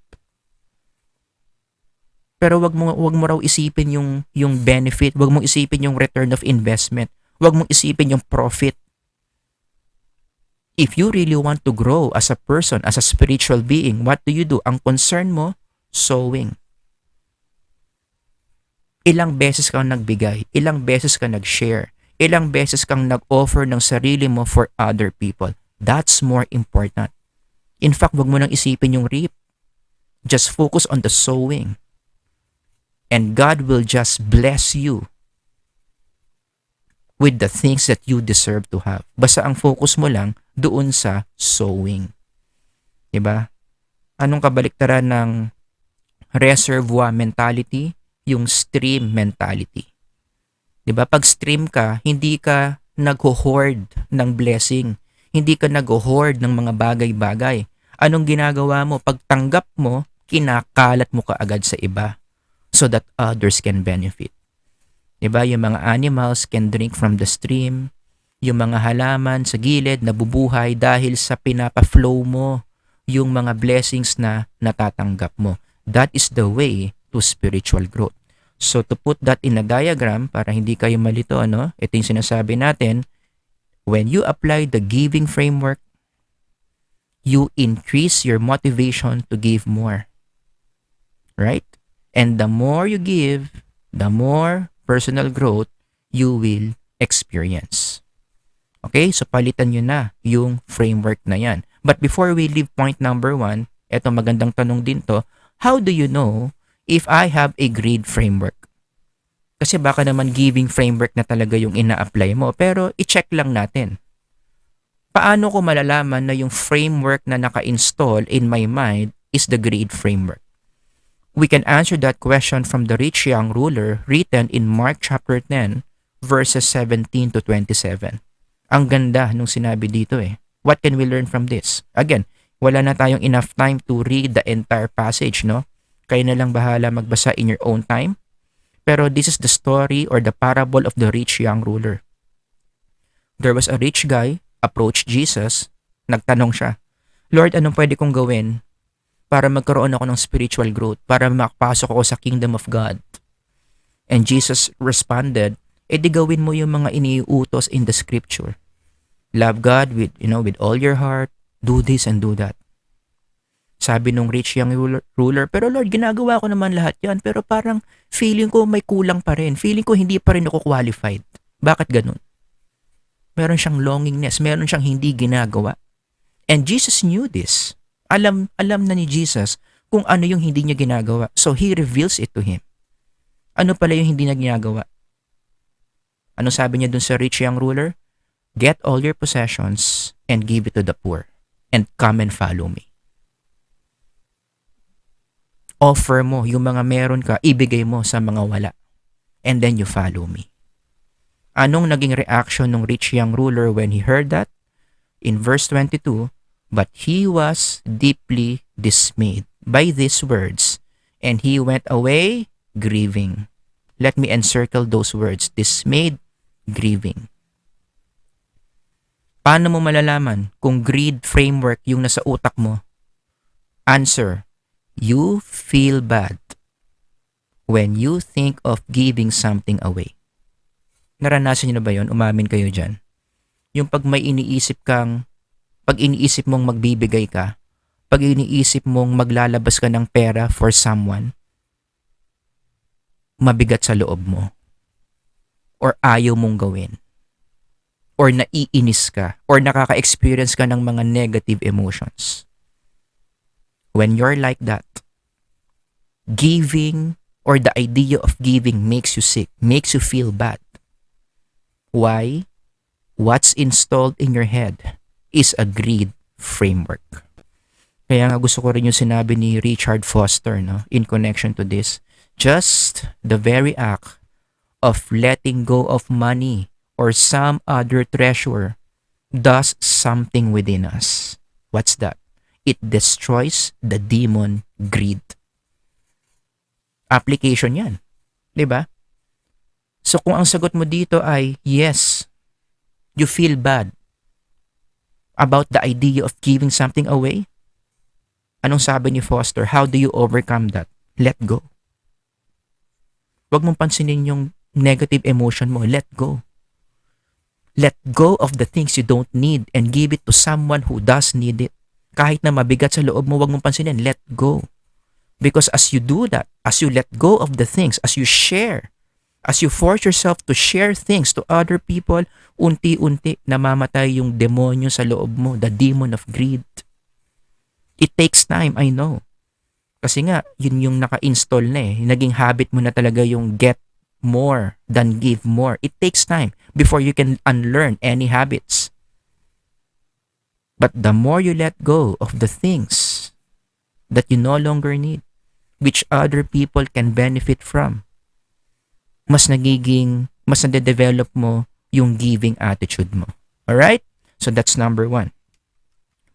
[SPEAKER 1] Pero wag mo raw isipin yung benefit, wag mong isipin yung return of investment, wag mong isipin yung profit. If you really want to grow as a person, as a spiritual being, what do? Ang concern mo, sowing. Ilang beses kang nagbigay, ilang beses kang nag-share, ilang beses kang nag-offer ng sarili mo for other people. That's more important. In fact, wag mo nang isipin yung reap. Just focus on the sowing. And God will just bless you with the things that you deserve to have. Basta ang focus mo lang doon sa sowing. Diba? Anong kabaliktaran ng reservoir mentality? Yung stream mentality. Diba? Pag stream ka, hindi ka nag-hoard ng blessing. Hindi ka nag-hoard ng mga bagay-bagay. Anong ginagawa mo? Pag tanggap mo, kinakalat mo kaagad sa iba so that others can benefit. Diba? Yung mga animals can drink from the stream. Yung mga halaman sa gilid nabubuhay dahil sa pinapa-flow mo yung mga blessings na natatanggap mo. That is the way to spiritual growth. So to put that in a diagram, para hindi kayo malito, ito yung sinasabi natin, when you apply the giving framework, you increase your motivation to give more. Right? And the more you give, the more personal growth you will experience. Okay? So palitan nyo na yung framework na yan. But before we leave point number 1, eto magandang tanong din to, how do you know if I have a greed framework. Kasi baka naman giving framework na talaga yung ina-apply mo, pero i-check lang natin. Paano ko malalaman na yung framework na naka-install in my mind is the greed framework? We can answer that question from the rich young ruler written in Mark chapter 10 verses 17 to 27. Ang ganda nung sinabi dito eh. What can we learn from this? Again, wala na tayong enough time to read the entire passage, no? Kayo na lang bahala magbasa in your own time. Pero this is the story or the parable of the rich young ruler. There was a rich guy, approached Jesus, nagtanong siya, Lord, anong pwede kong gawin para magkaroon ako ng spiritual growth, para makapasok ako sa kingdom of God? And Jesus responded, di gawin mo yung mga iniuutos in the scripture. Love God with all your heart, do this and do that. Sabi nung rich young ruler, pero Lord, ginagawa ko naman lahat yan, pero parang feeling ko may kulang pa rin. Feeling ko hindi pa rin ako qualified. Bakit ganun? Meron siyang longingness, meron siyang hindi ginagawa. And Jesus knew this. Alam na ni Jesus kung ano yung hindi niya ginagawa. So He reveals it to him. Ano pala yung hindi niya ginagawa? Ano sabi niya dun sa rich young ruler? Get all your possessions and give it to the poor and come and follow me. Offer mo yung mga meron ka, ibigay mo sa mga wala. And then you follow me. Anong naging reaction ng rich young ruler when he heard that? In verse 22, but he was deeply dismayed by these words, and he went away grieving. Let me encircle those words, dismayed, grieving. Paano mo malalaman kung greed framework yung nasa utak mo? Answer, you feel bad when you think of giving something away. Naranasan niyo na ba yun? Umamin kayo dyan. Yung pag iniisip mong magbibigay ka, pag iniisip mong maglalabas ka ng pera for someone, mabigat sa loob mo. Or ayaw mong gawin. Or naiinis ka. Or nakaka-experience ka ng mga negative emotions. When you're like that, giving or the idea of giving makes you sick, makes you feel bad. Why? What's installed in your head is a greed framework. Kaya nga gusto ko rin yung sinabi ni Richard Foster, no, in connection to this. Just the very act of letting go of money or some other treasure does something within us. What's that? It destroys the demon greed. Application yan. 'Di ba? So kung ang sagot mo dito ay yes, you feel bad about the idea of giving something away, anong sabi ni Foster? How do you overcome that? Let go. Huwag mong pansinin yung negative emotion mo. Let go. Let go of the things you don't need and give it to someone who does need it. Kahit na mabigat sa loob mo, huwag mong pansinin. Let go. Because as you do that, as you let go of the things, as you share, as you force yourself to share things to other people, unti-unti namamatay yung demonyo sa loob mo, the demon of greed. It takes time, I know. Kasi nga, yun yung naka-install na eh. Naging habit mo na talaga yung get more than give more. It takes time before you can unlearn any habits. But the more you let go of the things that you no longer need, which other people can benefit from, mas nade-develop mo yung giving attitude mo. Alright? So that's number 1.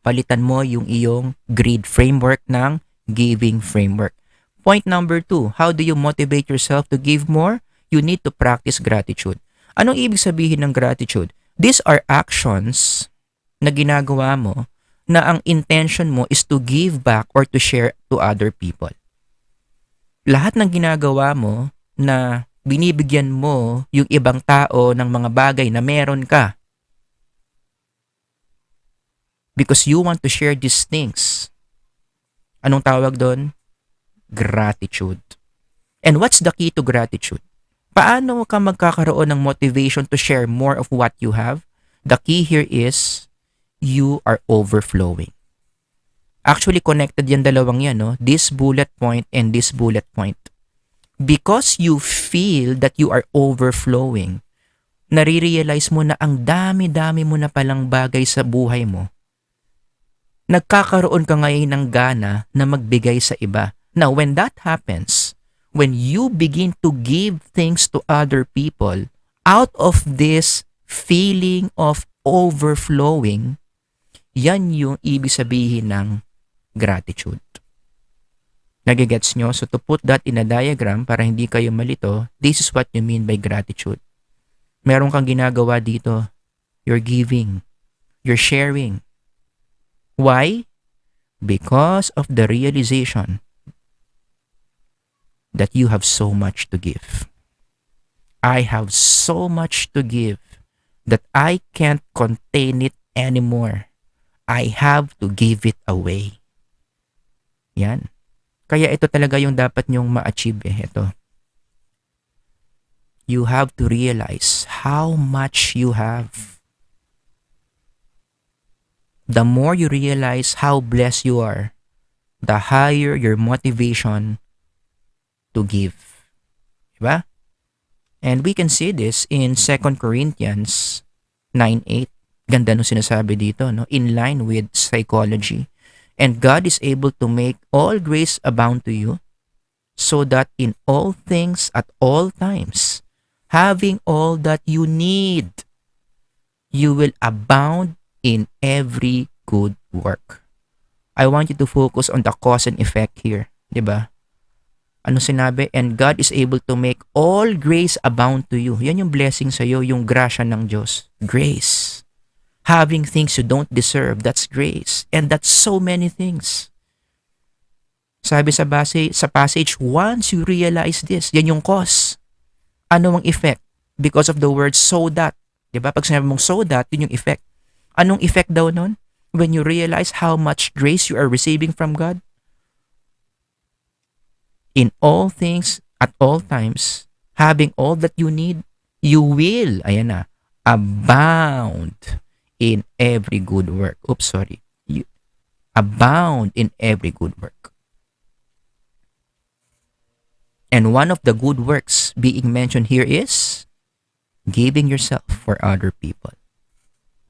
[SPEAKER 1] Palitan mo yung iyong greed framework ng giving framework. Point number 2, how do you motivate yourself to give more? You need to practice gratitude. Anong ibig sabihin ng gratitude? These are actions na ginagawa mo na ang intention mo is to give back or to share to other people. Lahat ng ginagawa mo na binibigyan mo yung ibang tao ng mga bagay na meron ka because you want to share these things. Anong tawag doon? Gratitude. And what's the key to gratitude? Paano ka magkakaroon ng motivation to share more of what you have? The key here is you are overflowing. Actually, connected yan dalawang yan, no? This bullet point and this bullet point. Because you feel that you are overflowing, nare-realize mo na ang dami-dami mo na palang bagay sa buhay mo. Nagkakaroon ka ngayon ng gana na magbigay sa iba. Now, when that happens, when you begin to give things to other people, out of this feeling of overflowing, yan yung ibig sabihin ng gratitude. Nagigets nyo? So to put that in a diagram para hindi kayo malito, this is what you mean by gratitude. Meron kang ginagawa dito. You're giving. You're sharing. Why? Because of the realization that you have so much to give. I have so much to give that I can't contain it anymore. I have to give it away. Yan. Kaya ito talaga yung dapat nyong ma-achieve Ito. You have to realize how much you have. The more you realize how blessed you are, the higher your motivation to give. Diba? And we can see this in 2 Corinthians 9:8. Ganda nung sinasabi dito, no? In line with psychology. And God is able to make all grace abound to you, so that in all things at all times, having all that you need, you will abound in every good work. I want you to focus on the cause and effect here. Diba? Ano sinabi? And God is able to make all grace abound to you. Yan yung blessing sa'yo, yung grasya ng Diyos. Grace. Having things you don't deserve, that's grace. And that's so many things. Sabi sa passage, once you realize this, yan yung cause. Ano ang effect? Because of the word so that. Diba? Pag sinabi mong so that, yun yung effect. Anong effect daw nun? When you realize how much grace you are receiving from God? In all things, at all times, having all that you need, you will, ayan na, abound in every good work. You abound in every good work. And one of the good works being mentioned here is giving yourself for other people.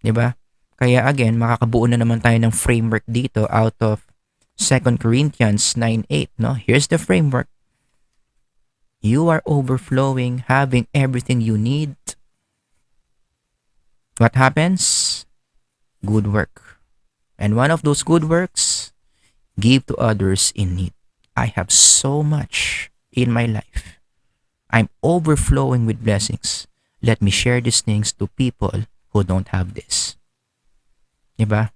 [SPEAKER 1] Diba? Kaya again, makakabuo na naman tayo ng framework dito out of 2 Corinthians 9:8. No? Here's the framework. You are overflowing, having everything you need. What happens? Good work. And one of those good works, give to others in need. I have so much in my life. I'm overflowing with blessings. Let me share these things to people who don't have this. Diba?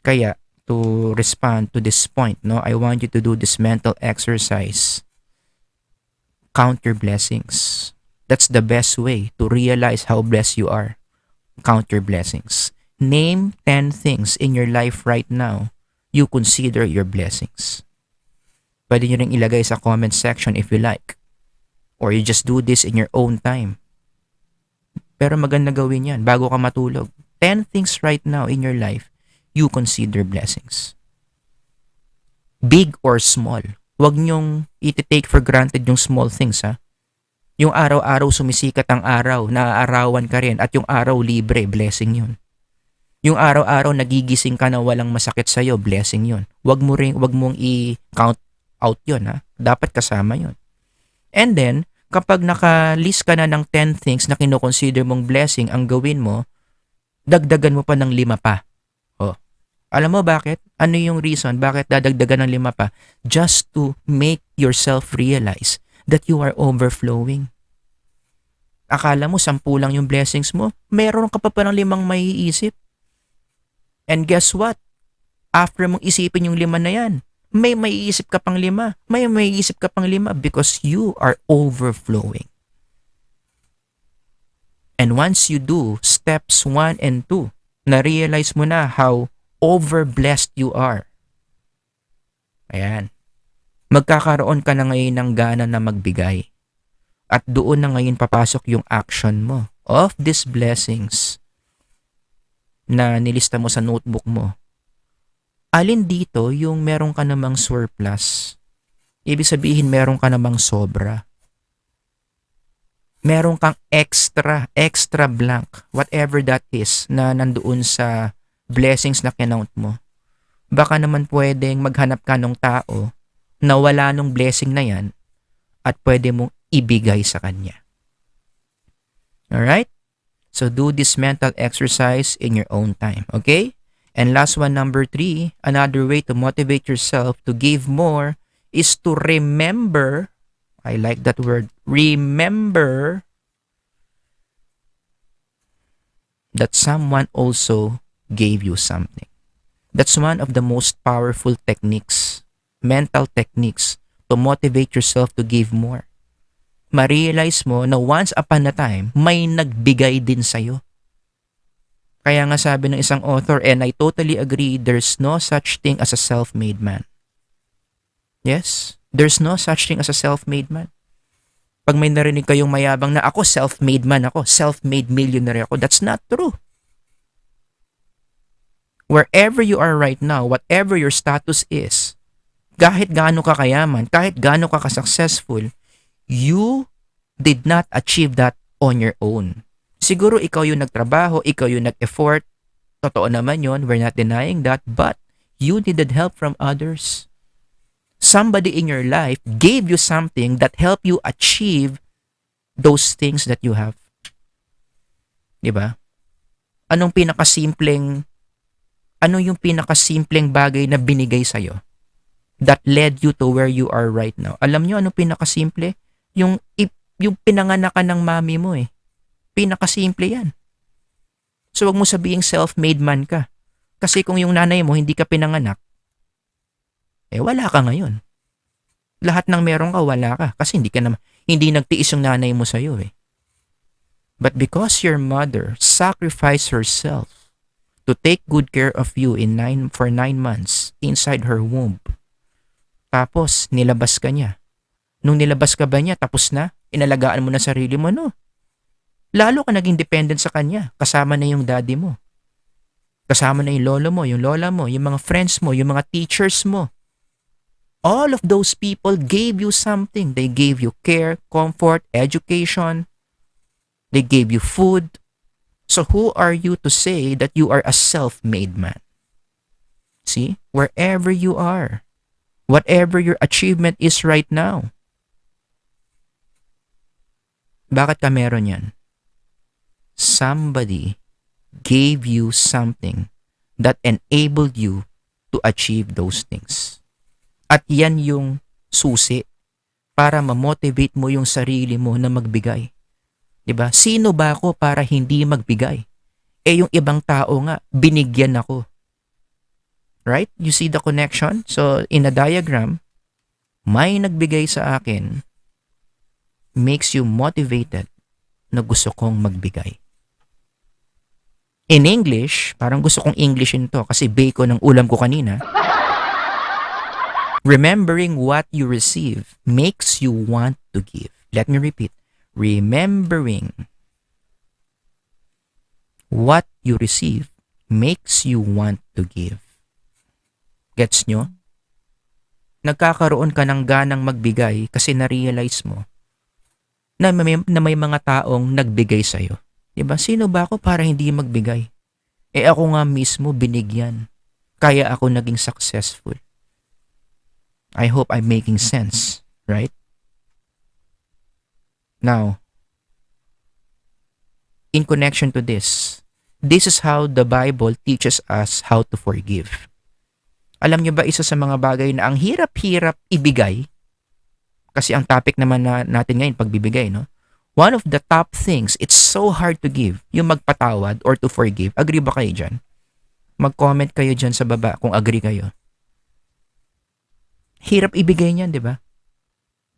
[SPEAKER 1] Kaya, to respond to this point, no, I want you to do this mental exercise. Count your blessings. That's the best way to realize how blessed you are. Count your blessings. Name 10 things in your life right now you consider your blessings. Pwede nyo rin ilagay sa comment section if you like. Or you just do this in your own time. Pero maganda gawin yan bago ka matulog. 10 things right now in your life you consider blessings. Big or small. Huwag nyong iti-take for granted yung small things ha. Yung araw-araw sumisikat ang araw, naaarawan ka rin at yung araw libre, blessing yun. Yung araw-araw nagigising ka na walang masakit sa'yo, blessing yun. Wag mong i-count out yun ha. Dapat kasama yun. And then, kapag naka-list ka na ng 10 things na kinoconsider mong blessing, ang gawin mo, dagdagan mo pa ng 5 pa. Oh. Alam mo bakit? Ano yung reason? Bakit dadagdagan ng 5 pa? Just to make yourself realize that you are overflowing. Akala mo 10 lang yung blessings mo, meron ka pa ng 5 maiisip. And guess what? After mong isipin yung 5 na yan, may maiisip ka pang 5. May maiisip ka pang 5 because you are overflowing. And once you do steps 1 and 2, na-realize mo na how over-blessed you are. Ayan. Magkakaroon ka na ngayon ng gana na magbigay. At doon na ngayon papasok yung action mo of these blessings na nilista mo sa notebook mo. Alin dito yung meron ka namang surplus? Ibig sabihin meron ka namang sobra. Meron kang extra blank, whatever that is, na nandoon sa blessings na kinount mo. Baka naman pwedeng maghanap ka ng tao na wala nung blessing na yan at pwede mong ibigay sa kanya. Alright? So do this mental exercise in your own time, okay? And last one, number 3, another way to motivate yourself to give more is to remember, I like that word, remember that someone also gave you something. That's one of the most powerful techniques, mental techniques, to motivate yourself to give more. Ma-realize mo na once upon a time, may nagbigay din sa'yo. Kaya nga sabi ng isang author, and I totally agree, there's no such thing as a self-made man. Yes, there's no such thing as a self-made man. Pag may narinig kayong mayabang na ako, self-made man ako, self-made millionaire ako, that's not true. Wherever you are right now, whatever your status is, kahit gaano ka kayaman, kahit gaano ka ka-successful, you did not achieve that on your own. Siguro ikaw yung nagtrabaho, ikaw yung nag-effort. Totoo naman yun, we're not denying that, but you needed help from others. Somebody in your life gave you something that helped you achieve those things that you have. Diba? Ano yung pinakasimpleng bagay na binigay sa'yo that led you to where you are right now? Alam nyo anong pinakasimple? Yung pinanganak ka ng mami mo eh. Pinakasimple yan. So wag mo sabihing self-made man ka. Kasi kung yung nanay mo hindi ka pinanganak, wala ka ngayon. Lahat ng meron ka, wala ka. Kasi hindi nagtiis yung nanay mo sa'yo eh. But because your mother sacrificed herself to take good care of you for 9 months inside her womb, tapos nilabas ka niya. Nung nilabas ka ba niya, tapos na? Inalagaan mo na sarili mo, no? Lalo ka naging dependent sa kanya. Kasama na yung daddy mo. Kasama na yung lolo mo, yung lola mo, yung mga friends mo, yung mga teachers mo. All of those people gave you something. They gave you care, comfort, education. They gave you food. So who are you to say that you are a self-made man? See? Wherever you are, whatever your achievement is right now, bakit ka meron yan? Somebody gave you something that enabled you to achieve those things. At yan yung susi para ma-motivate mo yung sarili mo na magbigay. Diba? Sino ba ako para hindi magbigay? Yung ibang tao nga, binigyan ako. Right? You see the connection? So, in a diagram, may nagbigay sa akin makes you motivated na gusto kong magbigay. In English, parang gusto kong Englishin to kasi bacon ng ulam ko kanina. Remembering what you receive makes you want to give. Let me repeat. Remembering what you receive makes you want to give. Gets nyo? Nagkakaroon ka ng ganang magbigay kasi na-realize mo na may mga taong nagbigay sa'yo. Diba? Sino ba ako para hindi magbigay? Ako nga mismo binigyan. Kaya ako naging successful. I hope I'm making sense, right? Now, in connection to this is how the Bible teaches us how to forgive. Alam niyo ba isa sa mga bagay na ang hirap-hirap ibigay? Kasi ang topic naman natin ngayon, pagbibigay, no? One of the top things, it's so hard to give, yung magpatawad or to forgive. Agree ba kayo dyan? Mag-comment kayo dyan sa baba kung agree kayo. Hirap ibigay niyan, di ba?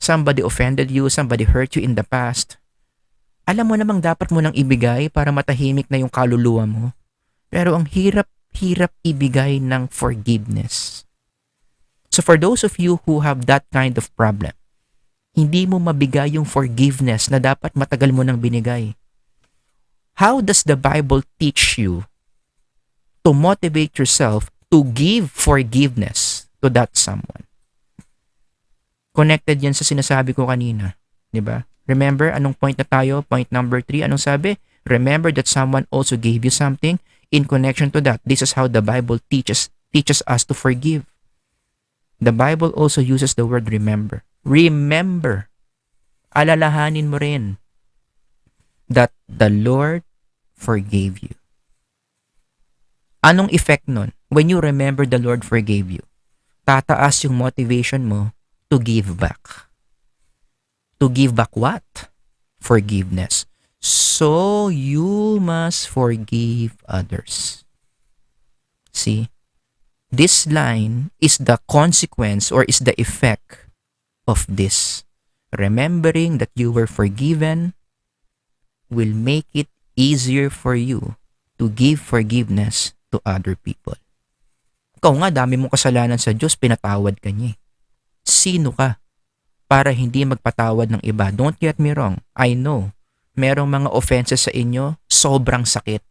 [SPEAKER 1] Somebody offended you, somebody hurt you in the past. Alam mo namang dapat mo nang ibigay para matahimik na yung kaluluwa mo. Pero ang hirap ibigay ng forgiveness. So for those of you who have that kind of problem, hindi mo mabigay yung forgiveness na dapat matagal mo nang binigay. How does the Bible teach you to motivate yourself to give forgiveness to that someone. Connected yan sa sinasabi ko kanina. Diba? Remember, anong point na tayo? Point number 3, anong sabi? Remember that someone also gave you something. In connection to that, this is how the Bible teaches us to forgive. The Bible also uses the word remember. Remember. Alalahanin mo rin that the Lord forgave you. Anong effect nun? When you remember the Lord forgave you, tataas yung motivation mo to give back. To give back what? Forgiveness. So you must forgive others. See? This line is the consequence or is the effect of this. Remembering that you were forgiven will make it easier for you to give forgiveness to other people. Ikaw nga, dami mong kasalanan sa Diyos, pinatawad ka niya. Sino ka para hindi magpatawad ng iba? Don't get me wrong. I know, merong mga offenses sa inyo, sobrang sakit.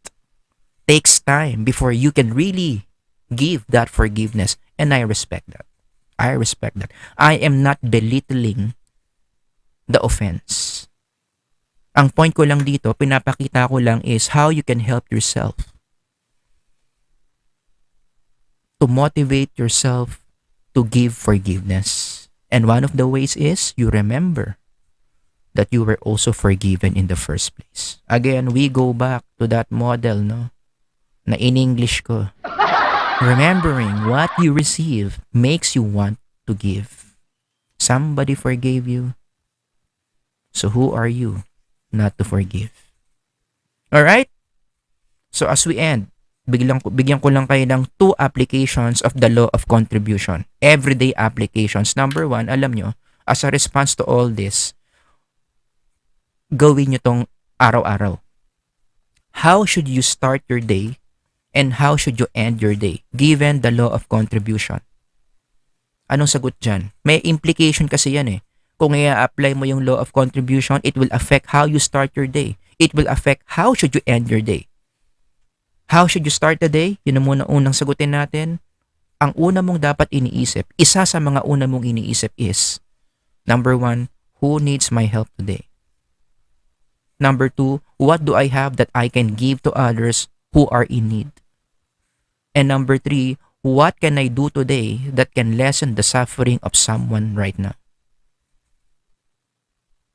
[SPEAKER 1] Takes time before you can really give that forgiveness. And I respect that. I respect that. I am not belittling the offense. Ang point ko lang dito, pinapakita ko lang is how you can help yourself to motivate yourself to give forgiveness. And one of the ways is you remember that you were also forgiven in the first place. Again, we go back to that model, no? Na in English ko. Remembering what you receive makes you want to give. Somebody forgave you. So who are you not to forgive? Alright? So as we end, bigyan ko lang kayo ng 2 applications of the law of contribution. Everyday applications. Number 1, alam nyo, as a response to all this, gawin nyo tong araw-araw. How should you start your day and how should you end your day given the law of contribution? Anong sagot dyan? May implication kasi yan eh. Kung i-apply mo yung law of contribution, it will affect how you start your day. It will affect how should you end your day. How should you start the day? Yun ang muna unang sagutin natin. Ang una mong dapat iniisip, isa sa mga una mong iniisip is, number 1, who needs my help today? Number 2, what do I have that I can give to others who are in need? And number 3, what can I do today that can lessen the suffering of someone right now?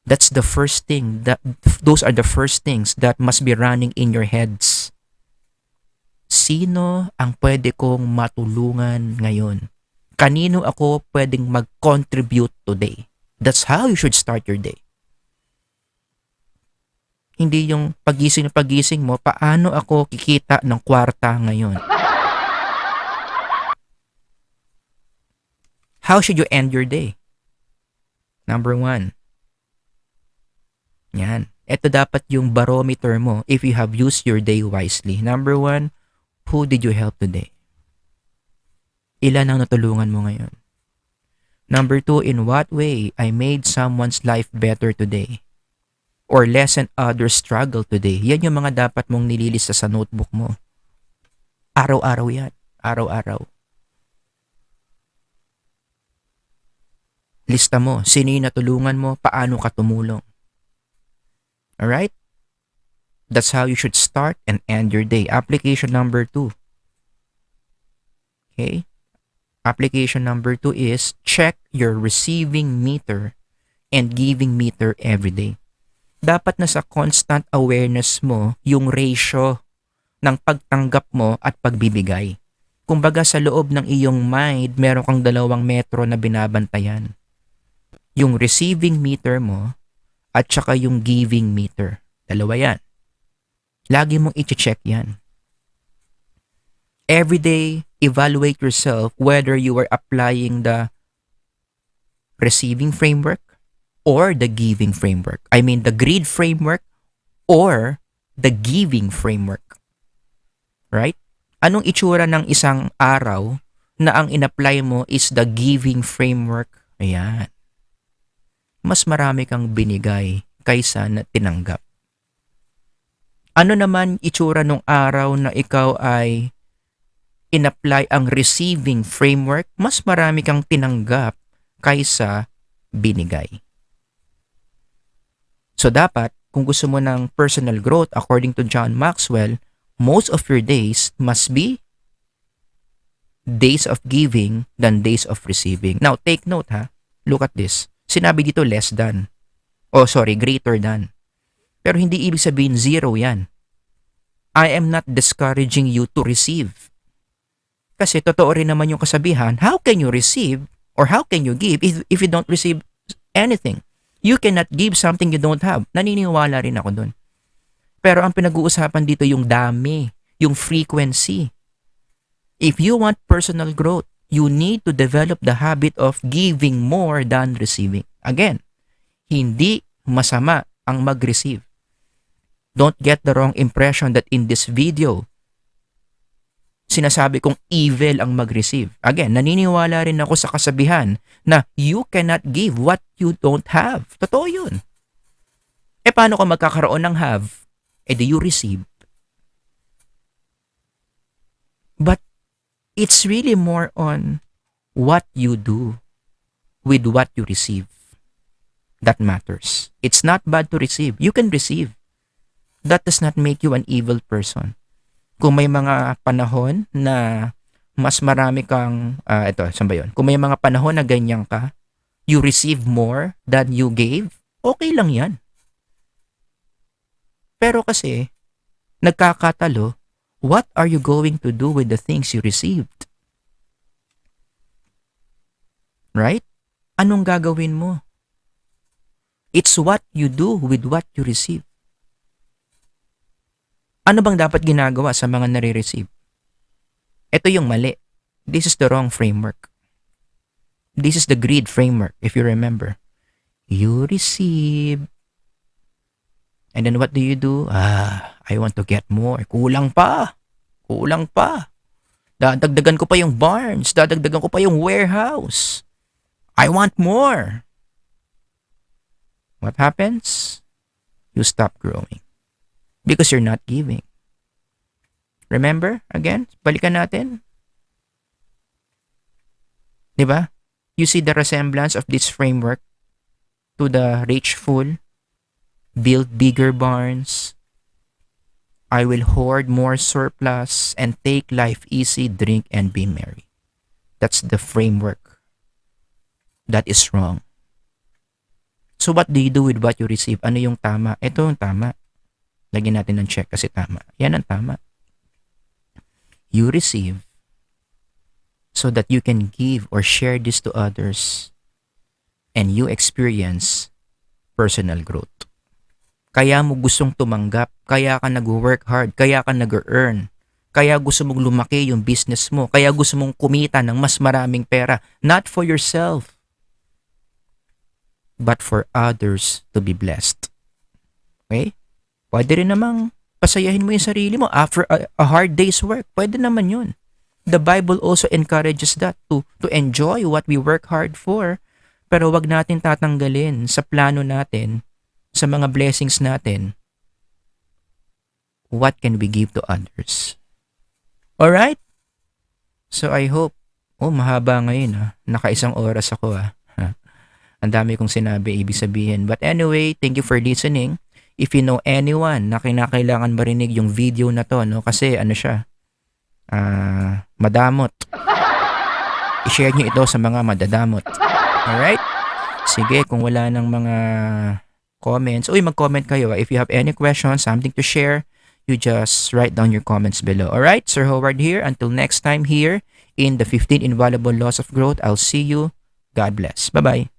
[SPEAKER 1] That's the first thing, those are the first things that must be running in your heads. Sino ang pwede kong matulungan ngayon? Kanino ako pwedeng mag-contribute today? That's how you should start your day. Hindi yung pagising na pagising mo, paano ako kikita ng kwarta ngayon? How should you end your day? Number 1. Yan. Ito dapat yung barometer mo if you have used your day wisely. Number 1, who did you help today? Ilan ang natulungan mo ngayon? Number 2, in what way I made someone's life better today? Or lessen others' struggle today? Yan yung mga dapat mong nililista sa notebook mo. Araw-araw yan. Araw-araw. Lista mo, sino yung natulungan mo, paano ka tumulong. Alright? That's how you should start and end your day. Application number 2. Okay? Application number 2 is check your receiving meter and giving meter every day. Dapat nasa constant awareness mo yung ratio ng pagtanggap mo at pagbibigay. Kumbaga sa loob ng iyong mind, meron kang 2 metro na binabantayan. Yung receiving meter mo at saka yung giving meter. 2 yan. Lagi mong i-check yan. Every day, evaluate yourself whether you are applying the receiving framework or the giving framework. I mean, the greed framework or the giving framework. Right? Anong itsura ng isang araw na ang in-apply mo is the giving framework? Ayan. Mas marami kang binigay kaysa na tinanggap. Ano naman itsura nung araw na ikaw ay in-apply ang receiving framework, mas marami kang tinanggap kaysa binigay. So dapat, kung gusto mo ng personal growth according to John Maxwell, most of your days must be days of giving than days of receiving. Now, take note ha. Look at this. Sinabi dito less than. Greater than. Pero hindi ibig sabihin zero yan. I am not discouraging you to receive. Kasi totoo rin naman yung kasabihan, how can you receive or how can you give if you don't receive anything? You cannot give something you don't have. Naniniwala rin ako dun. Pero ang pinag-uusapan dito yung dami, yung frequency. If you want personal growth, you need to develop the habit of giving more than receiving. Again, hindi masama ang mag-receive. Don't get the wrong impression that in this video, sinasabi kong evil ang mag-receive. Again, naniniwala rin ako sa kasabihan na you cannot give what you don't have. Totoo yun. Paano ka magkakaroon ng have? Do you receive? But it's really more on what you do with what you receive. That matters. It's not bad to receive. You can receive. That does not make you an evil person. Kung may mga panahon na mas marami kang, saan ba yun? Kung may mga panahon na ganyan ka, you receive more than you gave, okay lang yan. Pero kasi, nagkakatalo, what are you going to do with the things you received? Right? Anong gagawin mo? It's what you do with what you receive. Ano bang dapat ginagawa sa mga nare-receive? Ito yung mali. This is the wrong framework. This is the greed framework, if you remember. You receive. And then what do? I want to get more. Kulang pa. Dadagdagan ko pa yung barns. Dadagdagan ko pa yung warehouse. I want more. What happens? You stop growing. Because you're not giving. Remember? Again, balikan natin. Diba? You see the resemblance of this framework to the rich fool. Build bigger barns. I will hoard more surplus and take life easy, drink and be merry. That's the framework. That is wrong. So what do you do with what you receive? Ano yung tama? Ito yung tama. Lagyan natin ng check kasi tama. Yan ang tama. You receive so that you can give or share this to others and you experience personal growth. Kaya mo gustong tumanggap, kaya ka nag-work hard, kaya ka nag-earn, kaya gusto mong lumaki yung business mo, kaya gusto mong kumita ng mas maraming pera, not for yourself, but for others to be blessed. Okay? Pwede rin namang pasayahin mo yung sarili mo after a hard day's work. Pwede naman yun. The Bible also encourages that to enjoy what we work hard for. Pero wag natin tatanggalin sa plano natin, sa mga blessings natin, what can we give to others? Alright? So I hope, mahaba ngayon ha. Naka-1 oras ako ha. Ang dami kong sinabi, ibig sabihin. But anyway, thank you for listening. If you know anyone na kinakailangan marinig yung video na to, no? Kasi siya, madamot. I-share nyo ito sa mga madadamot. Alright? Sige, kung wala ng mga comments, mag-comment kayo. If you have any questions, something to share, you just write down your comments below. Alright? Sir Howard here. Until next time here in the 15 Invaluable Laws of Growth, I'll see you. God bless. Bye-bye.